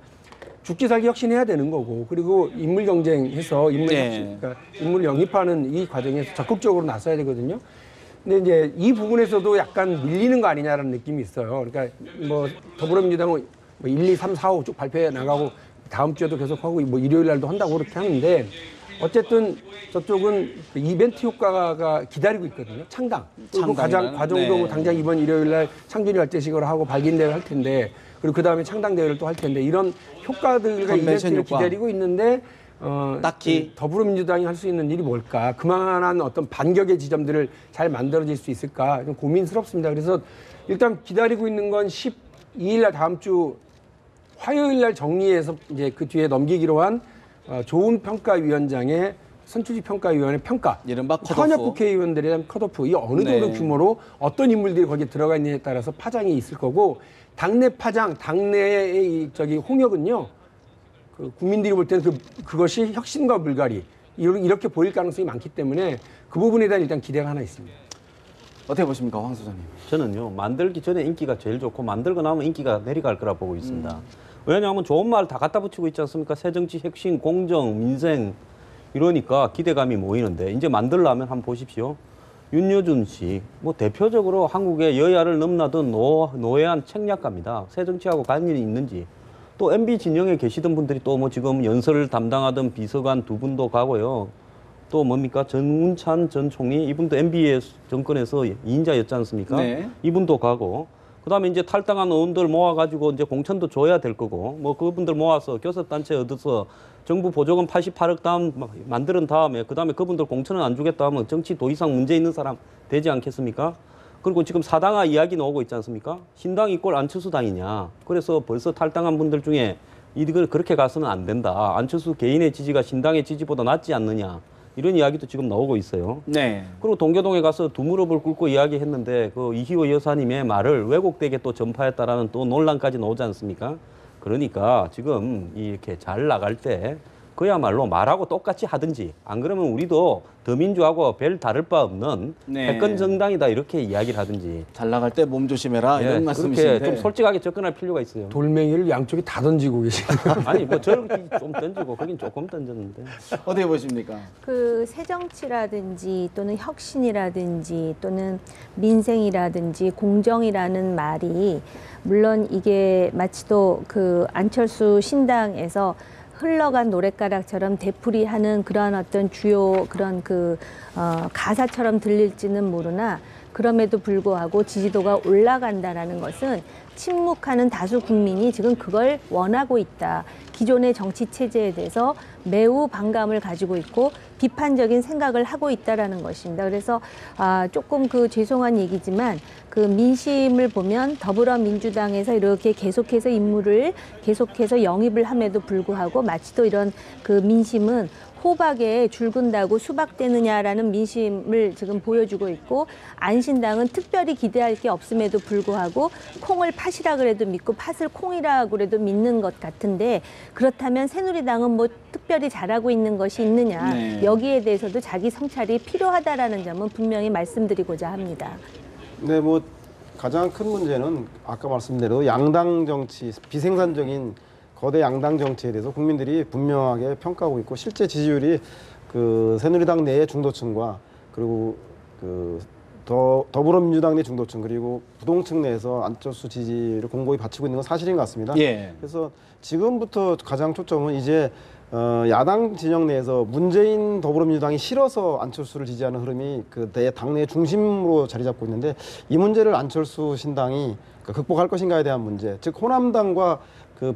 죽기 살기 혁신해야 되는 거고 그리고 인물 경쟁해서 그러니까 인물 영입하는 이 과정에서 적극적으로 나서야 되거든요. 근데 이제 이 부분에서도 약간 밀리는 거 아니냐라는 느낌이 있어요. 그러니까 뭐 더불어민주당은 1, 2, 3, 4, 5 쭉 발표해 나가고 다음 주에도 계속 하고 뭐 일요일 날도 한다고 그렇게 하는데 어쨌든 저쪽은 그 이벤트 효과가 기다리고 있거든요. 창당. 그리고 창당이라는? 과정도 뭐 네. 당장 이번 일요일 날 창준이 발대식을 하고 발긴 대회를 할 텐데 그리고 그 다음에 창당 대회를 또 할 텐데 이런 효과들과 컨벤션 이벤트를 효과. 기다리고 있는데 딱히. 그 더불어민주당이 할 수 있는 일이 뭘까? 그만한 어떤 반격의 지점들을 잘 만들어질 수 있을까? 좀 고민스럽습니다. 그래서 일단 기다리고 있는 건 12일 날 다음 주 화요일 날 정리해서 이제 그 뒤에 넘기기로 한 좋은 평가위원장의 선출직 평가위원회 평가. 이른바 컷오프. 현역 국회의원들에 대한 컷오프. 이 어느 정도 규모로 어떤 인물들이 거기에 들어가 있느냐에 따라서 파장이 있을 거고 당내 파장, 당내의 저기 홍역은요. 그 국민들이 볼 때는 그것이 혁신과 물갈이 이렇게 보일 가능성이 많기 때문에 그 부분에 대한 일단 기대가 하나 있습니다. 어떻게 보십니까, 황 소장님? 저는요, 만들기 전에 인기가 제일 좋고 만들고 나면 인기가 내려갈 거라 보고 있습니다. 왜냐하면 좋은 말 다 갖다 붙이고 있지 않습니까? 새정치, 혁신, 공정, 민생 이러니까 기대감이 모이는데 이제 만들려면 한번 보십시오. 윤여준 씨, 뭐 대표적으로 한국의 여야를 넘나든 노회한 책략가입니다. 새정치하고 관련이 있는지. 또 MB 진영에 계시던 분들이 또 뭐 지금 연설을 담당하던 비서관 두 분도 가고요. 또 뭡니까? 전운찬 전 총리, 이분도 MB의 정권에서 2인자였지 않습니까? 네. 이분도 가고. 그다음에 이제 탈당한 의원들 모아가지고 이제 공천도 줘야 될 거고, 뭐 그분들 모아서 교섭단체 얻어서 정부 보조금 88억 다음 만드는 다음에 그다음에 그분들 공천은 안 주겠다 하면 정치 더 이상 문제 있는 사람 되지 않겠습니까? 그리고 지금 사당화 이야기 나오고 있지 않습니까? 신당이 꼴 안철수 당이냐. 그래서 벌써 탈당한 분들 중에 이걸 그렇게 가서는 안 된다. 안철수 개인의 지지가 신당의 지지보다 낫지 않느냐. 이런 이야기도 지금 나오고 있어요. 네. 그리고 동교동에 가서 두 무릎을 꿇고 이야기했는데 그 이희호 여사님의 말을 왜곡되게 또 전파했다라는 또 논란까지 나오지 않습니까? 그러니까 지금 이렇게 잘 나갈 때 그야말로 말하고 똑같이 하든지 안 그러면 우리도 더민주하고 별 다를 바 없는 네. 패권 정당이다 이렇게 이야기를 하든지 잘 나갈 때 몸 조심해라 예, 이런 그렇게 말씀이신데. 좀 솔직하게 접근할 필요가 있어요. 돌멩이를 양쪽에 다 던지고 계시네요. 아니 뭐 저렇게 좀 던지고 거긴 조금 던졌는데 어떻게 보십니까? 그 새정치라든지 또는 혁신이라든지 또는 민생이라든지 공정이라는 말이 물론 이게 마치도 그 안철수 신당에서 흘러간 노랫가락처럼 되풀이하는 그런 어떤 주요 그런 가사처럼 들릴지는 모르나 그럼에도 불구하고 지지도가 올라간다라는 것은 침묵하는 다수 국민이 지금 그걸 원하고 있다. 기존의 정치 체제에 대해서 매우 반감을 가지고 있고 비판적인 생각을 하고 있다라는 것입니다. 그래서 조금 죄송한 얘기지만 그 민심을 보면 더불어민주당에서 이렇게 계속해서 인물을 계속해서 영입을 함에도 불구하고 마치도 이런 그 민심은 호박에 줄근다고 수박되느냐라는 민심을 지금 보여주고 있고 안신당은 특별히 기대할 게 없음에도 불구하고 콩을 팥이라 그래도 믿고 팥을 콩이라 그래도 믿는 것 같은데 그렇다면 새누리당은 뭐 특별히 잘하고 있는 것이 있느냐. 네. 여기에 대해서도 자기 성찰이 필요하다라는 점은 분명히 말씀드리고자 합니다. 네, 뭐 가장 큰 문제는 아까 말씀대로 양당 정치, 비생산적인 거대 양당 정치에 대해서 국민들이 분명하게 평가하고 있고 실제 지지율이 그 새누리당 내의 중도층과 그리고 그 더불어민주당 내 중도층 그리고 부동층 내에서 안철수 지지를 공고히 바치고 있는 건 사실인 것 같습니다. 예. 그래서 지금부터 가장 초점은 이제 야당 진영 내에서 문재인 더불어민주당이 싫어서 안철수를 지지하는 흐름이 그 내 당내 중심으로 자리 잡고 있는데 이 문제를 안철수 신당이 극복할 것인가에 대한 문제, 즉 호남당과 그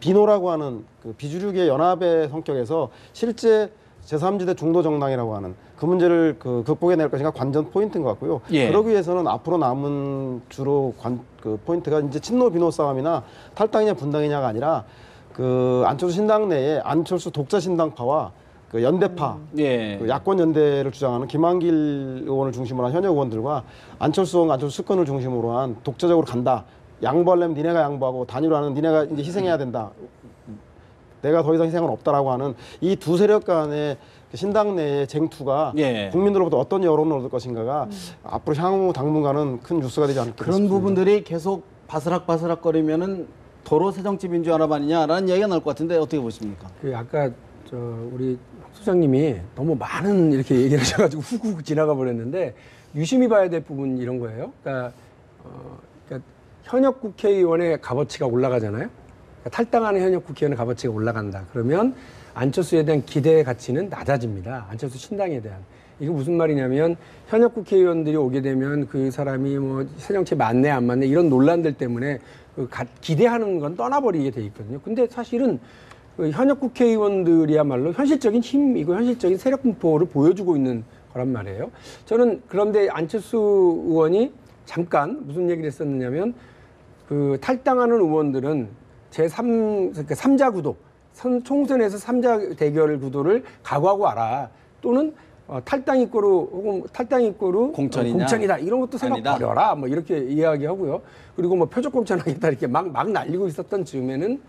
비노라고 하는 그 비주류계 연합의 성격에서 실제 제3지대 중도 정당이라고 하는 그 문제를 극복해낼 것인가 관전 포인트인 것 같고요. 예. 그러기 위해서는 앞으로 남은 주로 포인트가 이제 친노 비노 싸움이나 탈당이냐 분당이냐가 아니라 그 안철수 신당 내에 안철수 독자 신당파와 그 연대파, 예. 그 야권 연대를 주장하는 김한길 의원을 중심으로 한 현역 의원들과 안철수 수권을 중심으로 한 독자적으로 간다. 양보하려면 니네가 양보하고 단일화는 니네가 이제 희생해야 된다. 내가 더 이상 희생은 없다라고 하는 이 두 세력 간의 신당 내의 쟁투가 예. 국민들로부터 어떤 여론을 얻을 것인가가 앞으로 향후 당분간은 큰 뉴스가 되지 않을까 그런 싶습니다. 부분들이 계속 바스락바스락거리면은 도로 새정치민주연합 아니냐라는 이야기가 나올 것 같은데 어떻게 보십니까? 그 아까 우리 소장님이 너무 많은 이렇게 얘기를 하셔가지고 훅훅 지나가 버렸는데 유심히 봐야 될 부분 이런 거예요. 그러니까 현역 국회의원의 값어치가 올라가잖아요. 그러니까 탈당하는 현역 국회의원의 값어치가 올라간다. 그러면 안철수에 대한 기대 가치는 낮아집니다. 안철수 신당에 대한. 이게 무슨 말이냐면 현역 국회의원들이 오게 되면 그 사람이 뭐 새 정치 맞네 안 맞네 이런 논란들 때문에 기대하는 건 떠나버리게 돼 있거든요. 근데 사실은 그 현역 국회의원들이야말로 현실적인 힘이고 현실적인 세력 분포를 보여주고 있는 거란 말이에요. 저는 그런데 안철수 의원이 잠깐 무슨 얘기를 했었느냐면 그 탈당하는 의원들은 그러니까 3자 구도, 총선에서 3자 대결 구도를 각오하고 와라. 또는 탈당 입고로 혹은 탈당 입고로 공천이다 이런 것도 생각 아니다. 버려라. 뭐 이렇게 이야기하고요. 그리고 뭐 표적 공천하겠다 이렇게 막 날리고 있었던 즈음에는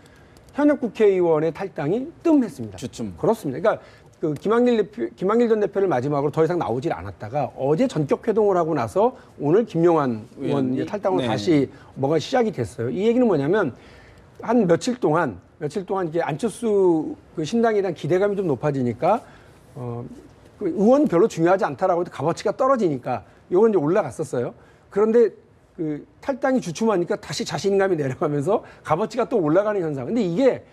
현역 국회의원의 탈당이 뜸했습니다. 주춤. 그렇습니다. 그러니까 그 김한길 전 대표를 마지막으로 더 이상 나오질 않았다가 어제 전격 회동을 하고 나서 오늘 김용환 의원 이제 탈당으로 네. 다시 뭐가 시작이 됐어요. 이 얘기는 뭐냐면 한 며칠 동안 이게 안철수 그 신당에 대한 기대감이 좀 높아지니까 그 의원 별로 중요하지 않다라고 해도 값어치가 떨어지니까 이건 이제 올라갔었어요. 그런데 그 탈당이 주춤하니까 다시 자신감이 내려가면서 값어치가 또 올라가는 현상. 근데 이게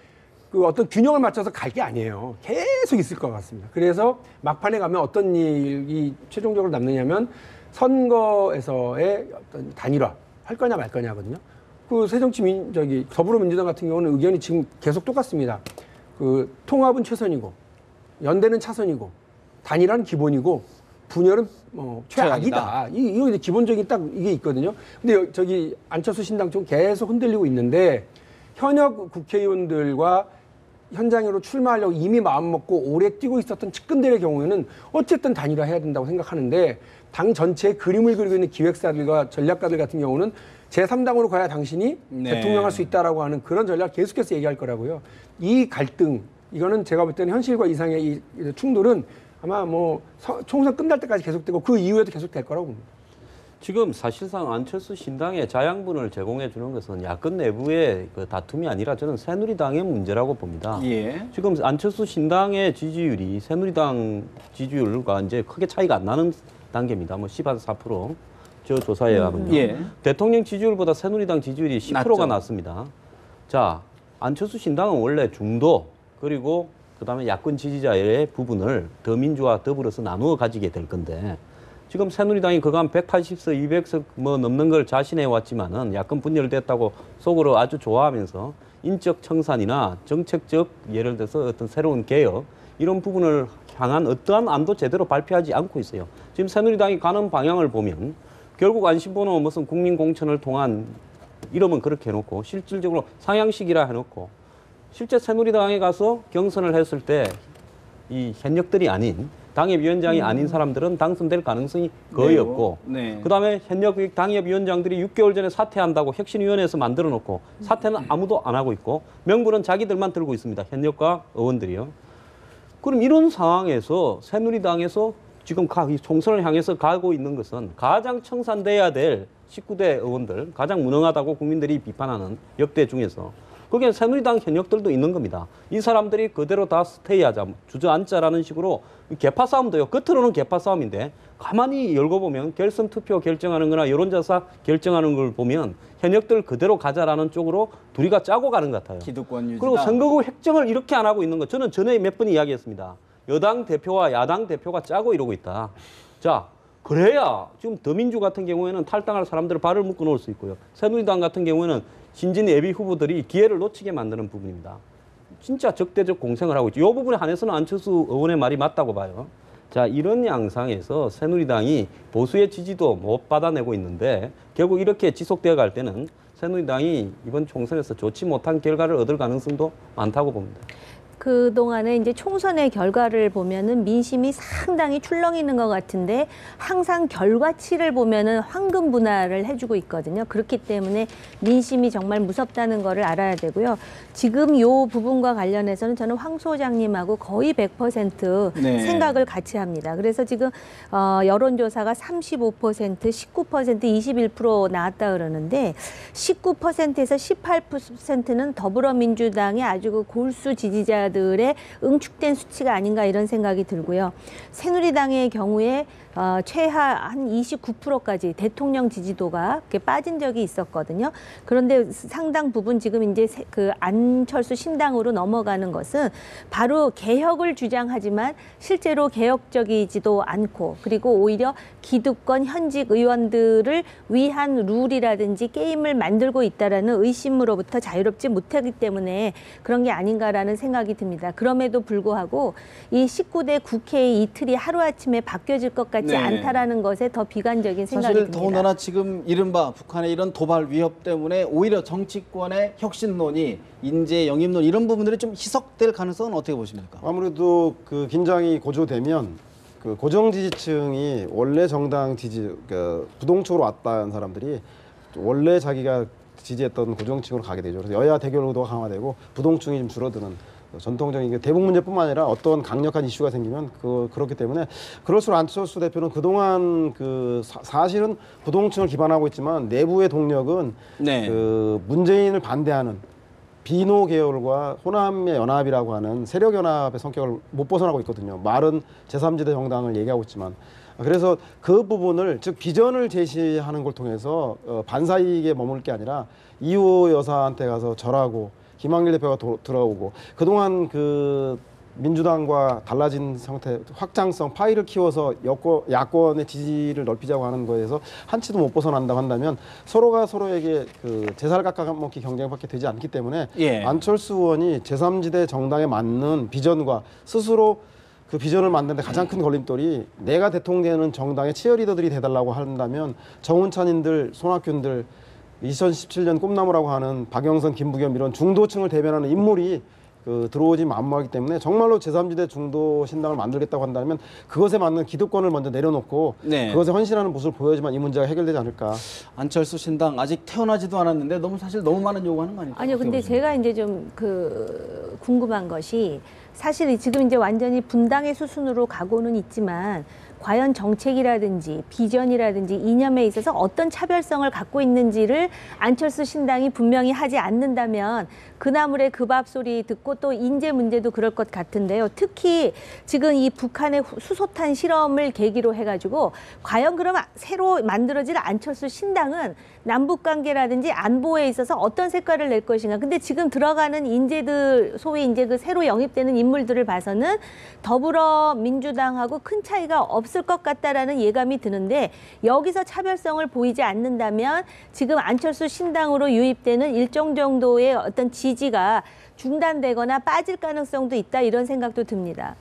그 어떤 균형을 맞춰서 갈 게 아니에요. 계속 있을 것 같습니다. 그래서 막판에 가면 어떤 일이 최종적으로 남느냐면 선거에서의 어떤 단일화 할 거냐 말 거냐거든요. 그 더불어민주당 같은 경우는 의견이 지금 계속 똑같습니다. 그 통합은 최선이고 연대는 차선이고 단일화는 기본이고 분열은 최악이다. 이거 이제 기본적인 딱 이게 있거든요. 근데 저기 안철수 신당 쪽 계속 흔들리고 있는데 현역 국회의원들과 현장으로 출마하려고 이미 마음먹고 오래 뛰고 있었던 측근들의 경우에는 어쨌든 단일화해야 된다고 생각하는데 당 전체의 그림을 그리고 있는 기획사들과 전략가들 같은 경우는 제3당으로 가야 당신이 대통령 할 수 있다라고 하는 그런 전략을 계속해서 얘기할 거라고요. 이 갈등, 이거는 제가 볼 때는 현실과 이상의 이 충돌은 아마 뭐 총선 끝날 때까지 계속되고 그 이후에도 계속될 거라고 봅니다. 지금 사실상 안철수 신당에 자양분을 제공해 주는 것은 야권 내부의 그 다툼이 아니라 저는 새누리당의 문제라고 봅니다. 예. 지금 안철수 신당의 지지율이 새누리당 지지율과 이제 크게 차이가 안 나는 단계입니다. 뭐 14%. 저 조사에 하면요. 예. 대통령 지지율보다 새누리당 지지율이 10%가 낮죠. 낮습니다. 자, 안철수 신당은 원래 중도 그리고 그다음에 야권 지지자의 부분을 더민주와 더불어서 나누어 가지게 될 건데 지금 새누리당이 그간 180석, 200석 뭐 넘는 걸 자신해 왔지만은 야권 분열됐다고 속으로 아주 좋아하면서 인적 청산이나 정책적 예를 들어서 어떤 새로운 개혁 이런 부분을 향한 어떠한 안도 제대로 발표하지 않고 있어요. 지금 새누리당이 가는 방향을 보면 결국 안심번호 무슨 국민공천을 통한 이러면 그렇게 해놓고 실질적으로 상향식이라 해놓고 실제 새누리당에 가서 경선을 했을 때 이 현역들이 아닌 당협위원장이 아닌 사람들은 당선될 가능성이 거의 네요. 없고 네. 그다음에 현역 당협위원장들이 6개월 전에 사퇴한다고 혁신위원회에서 만들어 놓고 사퇴는 아무도 안 하고 있고 명분은 자기들만 들고 있습니다. 현역과 의원들이요. 그럼 이런 상황에서 새누리당에서 지금 총선을 향해서 가고 있는 것은 가장 청산돼야 될 19대 의원들, 가장 무능하다고 국민들이 비판하는 역대 중에서 거기에 새누리당 현역들도 있는 겁니다. 이 사람들이 그대로 다 스테이하자, 주저앉자라는 식으로 개파 싸움도요. 겉으로는 개파 싸움인데 가만히 열고 보면 결선 투표 결정하는 거나 여론조사 결정하는 걸 보면 현역들 그대로 가자라는 쪽으로 둘이가 짜고 가는 것 같아요. 기득권 유지다. 그리고 선거구 획정을 이렇게 안 하고 있는 거 저는 전에 몇 번 이야기했습니다. 여당 대표와 야당 대표가 짜고 이러고 있다. 자, 그래야 지금 더민주 같은 경우에는 탈당할 사람들을 발을 묶어 놓을 수 있고요. 새누리당 같은 경우에는 신진 예비 후보들이 기회를 놓치게 만드는 부분입니다. 진짜 적대적 공생을 하고 있죠. 이 부분에 한해서는 안철수 의원의 말이 맞다고 봐요. 자, 이런 양상에서 새누리당이 보수의 지지도 못 받아내고 있는데 결국 이렇게 지속되어 갈 때는 새누리당이 이번 총선에서 좋지 못한 결과를 얻을 가능성도 많다고 봅니다. 그동안에 이제 총선의 결과를 보면은 민심이 상당히 출렁이는 것 같은데 항상 결과치를 보면은 황금 분할을 해주고 있거든요. 그렇기 때문에 민심이 정말 무섭다는 거를 알아야 되고요. 지금 이 부분과 관련해서는 저는 황 소장님하고 거의 100% 네. 생각을 같이 합니다. 그래서 지금 여론조사가 35%, 19%, 21% 나왔다 그러는데 19%에서 18%는 더불어민주당의 아주 그 골수 지지자 여야들의 응축된 수치가 아닌가 이런 생각이 들고요. 새누리당의 경우에 최하 한 29%까지 대통령 지지도가 이렇게 빠진 적이 있었거든요. 그런데 상당 부분 지금 이제 그 안철수 신당으로 넘어가는 것은 바로 개혁을 주장하지만 실제로 개혁적이지도 않고 그리고 오히려 기득권 현직 의원들을 위한 룰이라든지 게임을 만들고 있다라는 의심으로부터 자유롭지 못하기 때문에 그런 게 아닌가라는 생각이 듭니다. 그럼에도 불구하고 이 19대 국회의 이틀이 하루아침에 바뀌어질 것 같지 않다라는 것에 더 비관적인 생각이 사실 듭니다. 더군다나 지금 이른바 북한의 이런 도발 위협 때문에 오히려 정치권의 혁신론이 인재 영입론 이런 부분들이 좀 희석될 가능성은 어떻게 보십니까? 아무래도 그 긴장이 고조되면 그 고정 지지층이 원래 정당 지지 부동층으로 왔다는 사람들이 원래 자기가 지지했던 고정층으로 가게 되죠. 그래서 여야 대결구도가 강화되고 부동층이 좀 줄어드는 전통적인 대북 문제뿐만 아니라 어떤 강력한 이슈가 생기면 그렇기 때문에 그럴수록 안철수 대표는 그동안 사실은 부동층을 기반하고 있지만 내부의 동력은 그 문재인을 반대하는 비노 계열과 호남의 연합이라고 하는 세력 연합의 성격을 못 벗어나고 있거든요. 말은 제3지대 정당을 얘기하고 있지만 그래서 그 부분을 즉 비전을 제시하는 걸 통해서 반사이익에 머물 게 아니라 이호 여사한테 가서 절하고 김한길 대표가 들어오고 그동안 그 민주당과 달라진 상태 확장성 파이를 키워서 야권의 지지를 넓히자고 하는 거에서 한치도 못 벗어난다고 한다면 서로가 서로에게 그 제살 깎아먹기 경쟁밖에 되지 않기 때문에 안철수 의원이 제3지대 정당에 맞는 비전과 스스로 그 비전을 만드는데 가장 큰 걸림돌이 내가 대통령 되는 정당의 치어리더들이 돼달라고 한다면 정운찬인들 손학규인들 2017년 꿈나무라고 하는 박영선, 김부겸 이런 중도층을 대변하는 인물이 들어오지 만무하기 때문에 정말로 제3지대 중도 신당을 만들겠다고 한다면 그것에 맞는 기득권을 먼저 내려놓고 그것에 헌신하는 모습을 보여야지만 이 문제가 해결되지 않을까. 안철수 신당 아직 태어나지도 않았는데 사실 너무 많은 요구하는 거 아닙니까? 아니요, 근데 제가 이제 좀 궁금한 것이 사실 지금 이제 완전히 분당의 수순으로 가고는 있지만 과연 정책이라든지 비전이라든지 이념에 있어서 어떤 차별성을 갖고 있는지를 안철수 신당이 분명히 하지 않는다면 그 나물의 그 밥소리 듣고 또 인재 문제도 그럴 것 같은데요. 특히 지금 이 북한의 수소탄 실험을 계기로 해가지고 과연 그러면 새로 만들어질 안철수 신당은 남북관계라든지 안보에 있어서 어떤 색깔을 낼 것인가. 근데 지금 들어가는 인재들 소위 이제 그 새로 영입되는 인물들을 봐서는 더불어민주당하고 큰 차이가 없을 것 같다라는 예감이 드는데 여기서 차별성을 보이지 않는다면 지금 안철수 신당으로 유입되는 일정 정도의 어떤 지지가 중단되거나 빠질 가능성도 있다 이런 생각도 듭니다.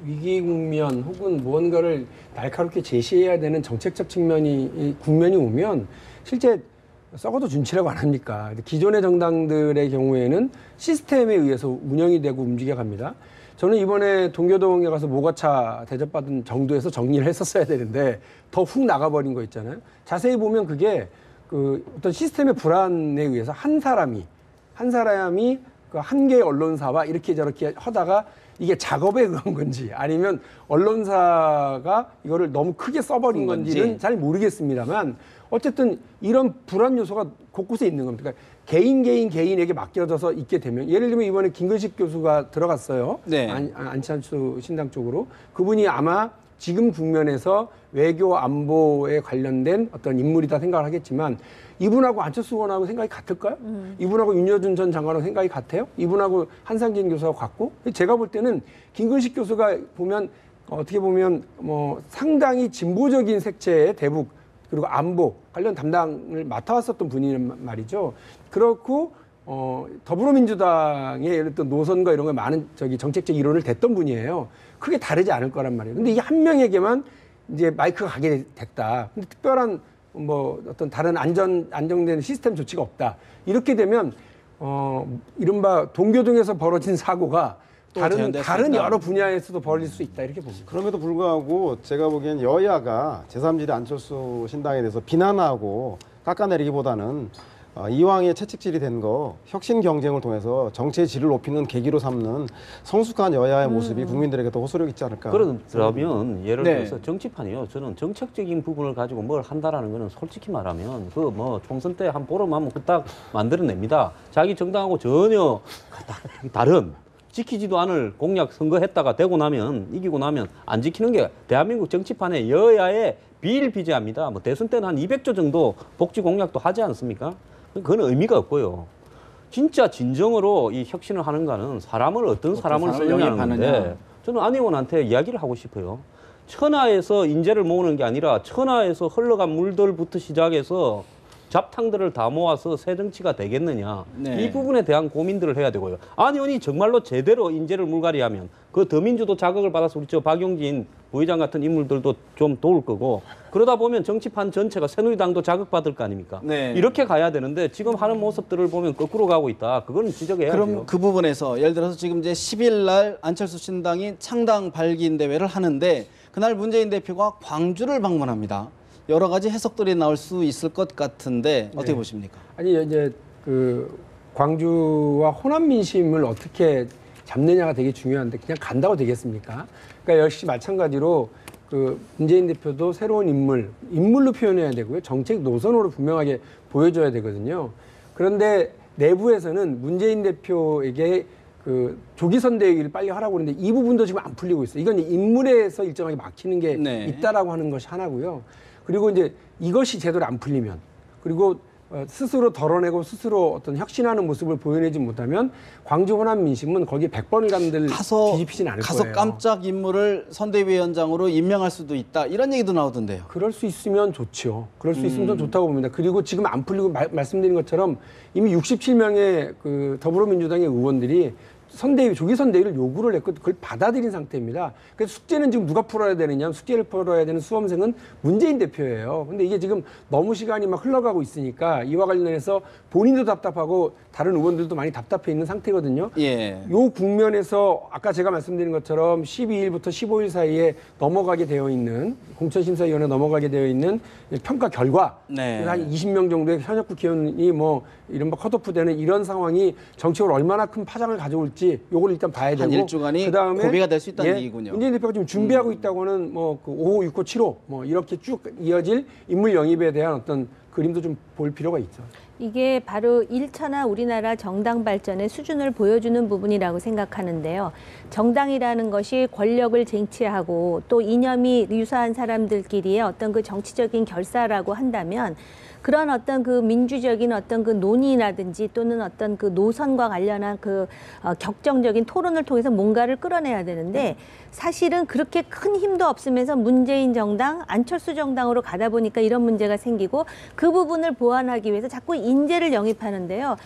위기 국면 혹은 무언가를 날카롭게 제시해야 되는 정책적 국면이 오면 실제 썩어도 준치라고 안 합니까? 기존의 정당들의 경우에는 시스템에 의해서 운영이 되고 움직여갑니다. 저는 이번에 동교동에 가서 모가차 대접받은 정도에서 정리를 했었어야 되는데 더 훅 나가버린 거 있잖아요. 자세히 보면 그게 어떤 시스템의 불안에 의해서 한 사람이 그 한 개의 언론사와 이렇게 저렇게 하다가 이게 작업에 의한 건지 아니면 언론사가 이거를 너무 크게 써버린 건지는 잘 모르겠습니다만 어쨌든 이런 불안 요소가 곳곳에 있는 겁니다. 그러니까 개인에게 맡겨져서 있게 되면 예를 들면 이번에 김근식 교수가 들어갔어요. 안철수 신당 쪽으로. 그분이 아마 지금 국면에서 외교 안보에 관련된 어떤 인물이다 생각을 하겠지만 이분하고 안철수 의원하고 생각이 같을까요? 이분하고 윤여준 전 장관하고 생각이 같아요? 이분하고 한상진 교수하고 같고? 제가 볼 때는 김근식 교수가 보면 어떻게 보면 상당히 진보적인 색채의 대북 그리고 안보 관련 담당을 맡아왔었던 분이란 말이죠. 그렇고 더불어민주당의 예를 들어 노선과 이런 거 많은 정책적 이론을 댔던 분이에요. 크게 다르지 않을 거란 말이에요. 근데 이 한 명에게만 이제 마이크가 가게 됐다. 근데 특별한 어떤 다른 안정된 시스템 조치가 없다. 이렇게 되면 이른바 동교동에서 벌어진 사고가 다른 여러 분야에서도 벌어질 수 있다 이렇게 봅니다. 그럼에도 불구하고 제가 보기엔 여야가 제3지대 안철수 신당에 대해서 비난하고 깎아내리기보다는 이왕에 채찍질이 된 거 혁신 경쟁을 통해서 정치의 질을 높이는 계기로 삼는 성숙한 여야의 모습이 국민들에게 더 호소력 있지 않을까. 그러면 예를 들어서 정치판이요. 저는 정책적인 부분을 가지고 뭘 한다라는 거는 솔직히 말하면 총선 때 한 보름하면 딱 만들어냅니다. 자기 정당하고 전혀 다른 지키지도 않을 공약 선거했다가 되고 나면 이기고 나면 안 지키는 게 대한민국 정치판의 여야의 비일비재합니다. 뭐 대선 때는 한 200조 정도 복지 공약도 하지 않습니까? 그건 의미가 없고요. 진짜 진정으로 이 혁신을 하는가는 사람을 어떤 사람을 쓰느냐는 건데 저는 안 의원한테 이야기를 하고 싶어요. 천하에서 인재를 모으는 게 아니라 천하에서 흘러간 물들부터 시작해서 잡탕들을 다 모아서 새 정치가 되겠느냐. 네. 이 부분에 대한 고민들을 해야 되고요. 안 의원이 정말로 제대로 인재를 물갈이하면 그 더민주도 자극을 받아서 우리 저 박용진 부회장 같은 인물들도 좀 도울 거고 그러다 보면 정치판 전체가 새누리당도 자극받을 거 아닙니까? 네. 이렇게 가야 되는데 지금 하는 모습들을 보면 거꾸로 가고 있다. 그건 지적해야죠. 그럼 그 부분에서 예를 들어서 지금 이제 10일 날 안철수 신당이 창당 발기인 대회를 하는데 그날 문재인 대표가 광주를 방문합니다. 여러 가지 해석들이 나올 수 있을 것 같은데 어떻게 네. 보십니까? 아니 이제 그 광주와 호남 민심을 어떻게 잡느냐가 되게 중요한데 그냥 간다고 되겠습니까? 그러니까 역시 마찬가지로 그 문재인 대표도 새로운 인물로 표현해야 되고요. 정책 노선으로 분명하게 보여줘야 되거든요. 그런데 내부에서는 문재인 대표에게 그 조기 선대위를 빨리 하라고 그러는데 이 부분도 지금 안 풀리고 있어요. 이건 인물에서 일정하게 막히는 게 네. 있다라고 하는 것이 하나고요. 그리고 이제 이것이 제대로 안 풀리면 그리고 스스로 덜어내고 스스로 어떤 혁신하는 모습을 보여내지 못하면 광주 호남 민심은 거기에 100번을 간들 뒤집히진 않을 가서 거예요. 깜짝 인물을 선대위원장으로 임명할 수도 있다. 이런 얘기도 나오던데요. 그럴 수 있으면 좋죠. 그럴 수 있으면 좀 좋다고 봅니다. 그리고 지금 안 풀리고 말씀드린 것처럼 이미 67명의 그 더불어민주당의 의원들이 조기 선대위를 요구를 했고 그걸 받아들인 상태입니다. 그래서 숙제는 지금 누가 풀어야 되느냐? 숙제를 풀어야 되는 수험생은 문재인 대표예요. 근데 이게 지금 너무 시간이 막 흘러가고 있으니까 이와 관련해서 본인도 답답하고 다른 의원들도 많이 답답해 있는 상태거든요. 예. 요 국면에서 아까 제가 말씀드린 것처럼 12일부터 15일 사이에 넘어가게 되어 있는 공천심사위원회 넘어가게 되어 있는 평가 결과 네. 한 20명 정도의 현역 국회의원이 뭐 이른바 컷오프되는 이런 상황이 정책으로 얼마나 큰 파장을 가져올지 요걸 일단 봐야 되고 한 일주간이 그다음에 고비가 될 수 있다는 얘기군요. 문재인 대표가 지금 준비하고 있다고는 뭐 그 5호, 6호, 7호 뭐 이렇게 쭉 이어질 인물 영입에 대한 어떤 그림도 좀 볼 필요가 있죠. 이게 바로 일천하 우리나라 정당 발전의 수준을 보여주는 부분이라고 생각하는데요. 정당이라는 것이 권력을 쟁취하고 또 이념이 유사한 사람들끼리의 어떤 그 정치적인 결사라고 한다면 그런 어떤 그 민주적인 어떤 그 논의라든지 또는 어떤 그 노선과 관련한 그 격정적인 토론을 통해서 뭔가를 끌어내야 되는데 사실은 그렇게 큰 힘도 없으면서 문재인 정당, 안철수 정당으로 가다 보니까 이런 문제가 생기고 그 부분을 보완하기 위해서 자꾸 인재를 영입하는데요.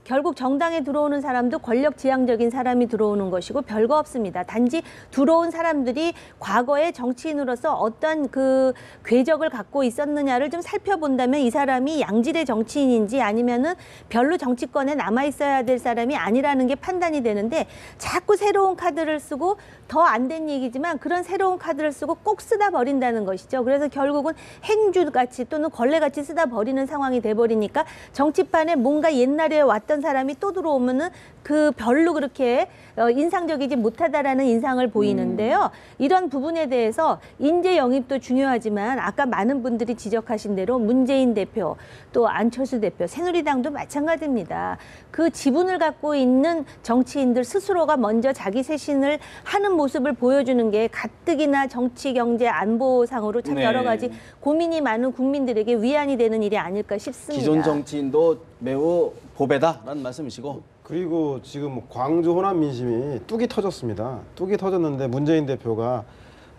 결국 정당에 들어오는 사람도 권력지향적인 사람이 들어오는 것이고 별거 없습니다. 단지 들어온 사람들이 과거에 정치인으로서 어떤 그 궤적을 갖고 있었느냐를 좀 살펴본다면 이 사람이 양질의 정치인인지 아니면은 별로 정치권에 남아 있어야 될 사람이 아니라는 게 판단이 되는데 자꾸 새로운 카드를 쓰고 더 안 된 얘기지만 그런 새로운 카드를 쓰고 꼭 쓰다 버린다는 것이죠. 그래서 결국은 행주같이 또는 걸레같이 쓰다 버리는 상황이 돼버리니까 정치판에 뭔가 옛날에 왔던 사람이 또 들어오면은 그 별로 그렇게 인상적이지 못하다라는 인상을 보이는데요. 이런 부분에 대해서 인재 영입도 중요하지만 아까 많은 분들이 지적하신 대로 문재인 대표 또 안철수 대표 새누리당도 마찬가지입니다. 그 지분을 갖고 있는 정치인들 스스로가 먼저 자기 쇄신을 하는 모습을 보여주는 게 가뜩이나 정치, 경제, 안보상으로 참 네. 여러 가지 고민이 많은 국민들에게 위안이 되는 일이 아닐까 싶습니다. 기존 정치인도 매우 보배다라는 말씀이시고. 그리고 지금 광주 호남 민심이 뚝이 터졌습니다. 뚝이 터졌는데 문재인 대표가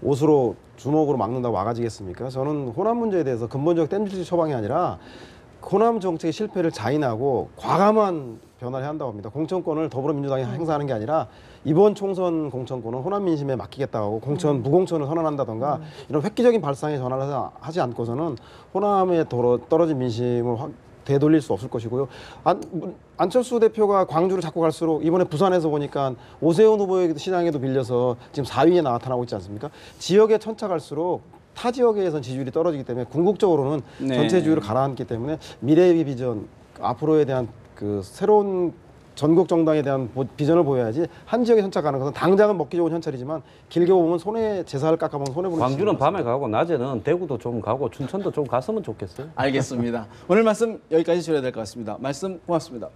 옷으로 주먹으로 막는다고 막아지겠습니까? 저는 호남 문제에 대해서 근본적 땜질질 처방이 아니라 호남 정책의 실패를 자인하고 과감한 변화를 해야 한다고 합니다. 공천권을 더불어민주당이 행사하는 게 아니라 이번 총선 공천권은 호남 민심에 맡기겠다고 공천, 무공천을 선언한다던가 이런 획기적인 발상의 전환을 하지 않고서는 호남에 떨어진 민심을 되돌릴 수 없을 것이고요. 안철수 대표가 광주를 자꾸 갈수록 이번에 부산에서 보니까 오세훈 후보의 시장에도 빌려서 지금 4위에 나타나고 있지 않습니까? 지역에 천차갈수록 타 지역에선 지지율이 떨어지기 때문에 궁극적으로는 네. 전체 지지율을 가라앉기 때문에 미래의 비전, 앞으로에 대한 그 새로운 전국 정당에 대한 비전을 보여야지 한 지역에 선착하는 것은 당장은 먹기 좋은 현찰이지만 길게 보면 제사를 깎아보면 손해보는 광주는 밤에 가고 낮에는 대구도 좀 가고 춘천도 좀 갔으면 좋겠어요. 알겠습니다. 오늘 말씀 여기까지 드려야 될 것 같습니다. 말씀 고맙습니다.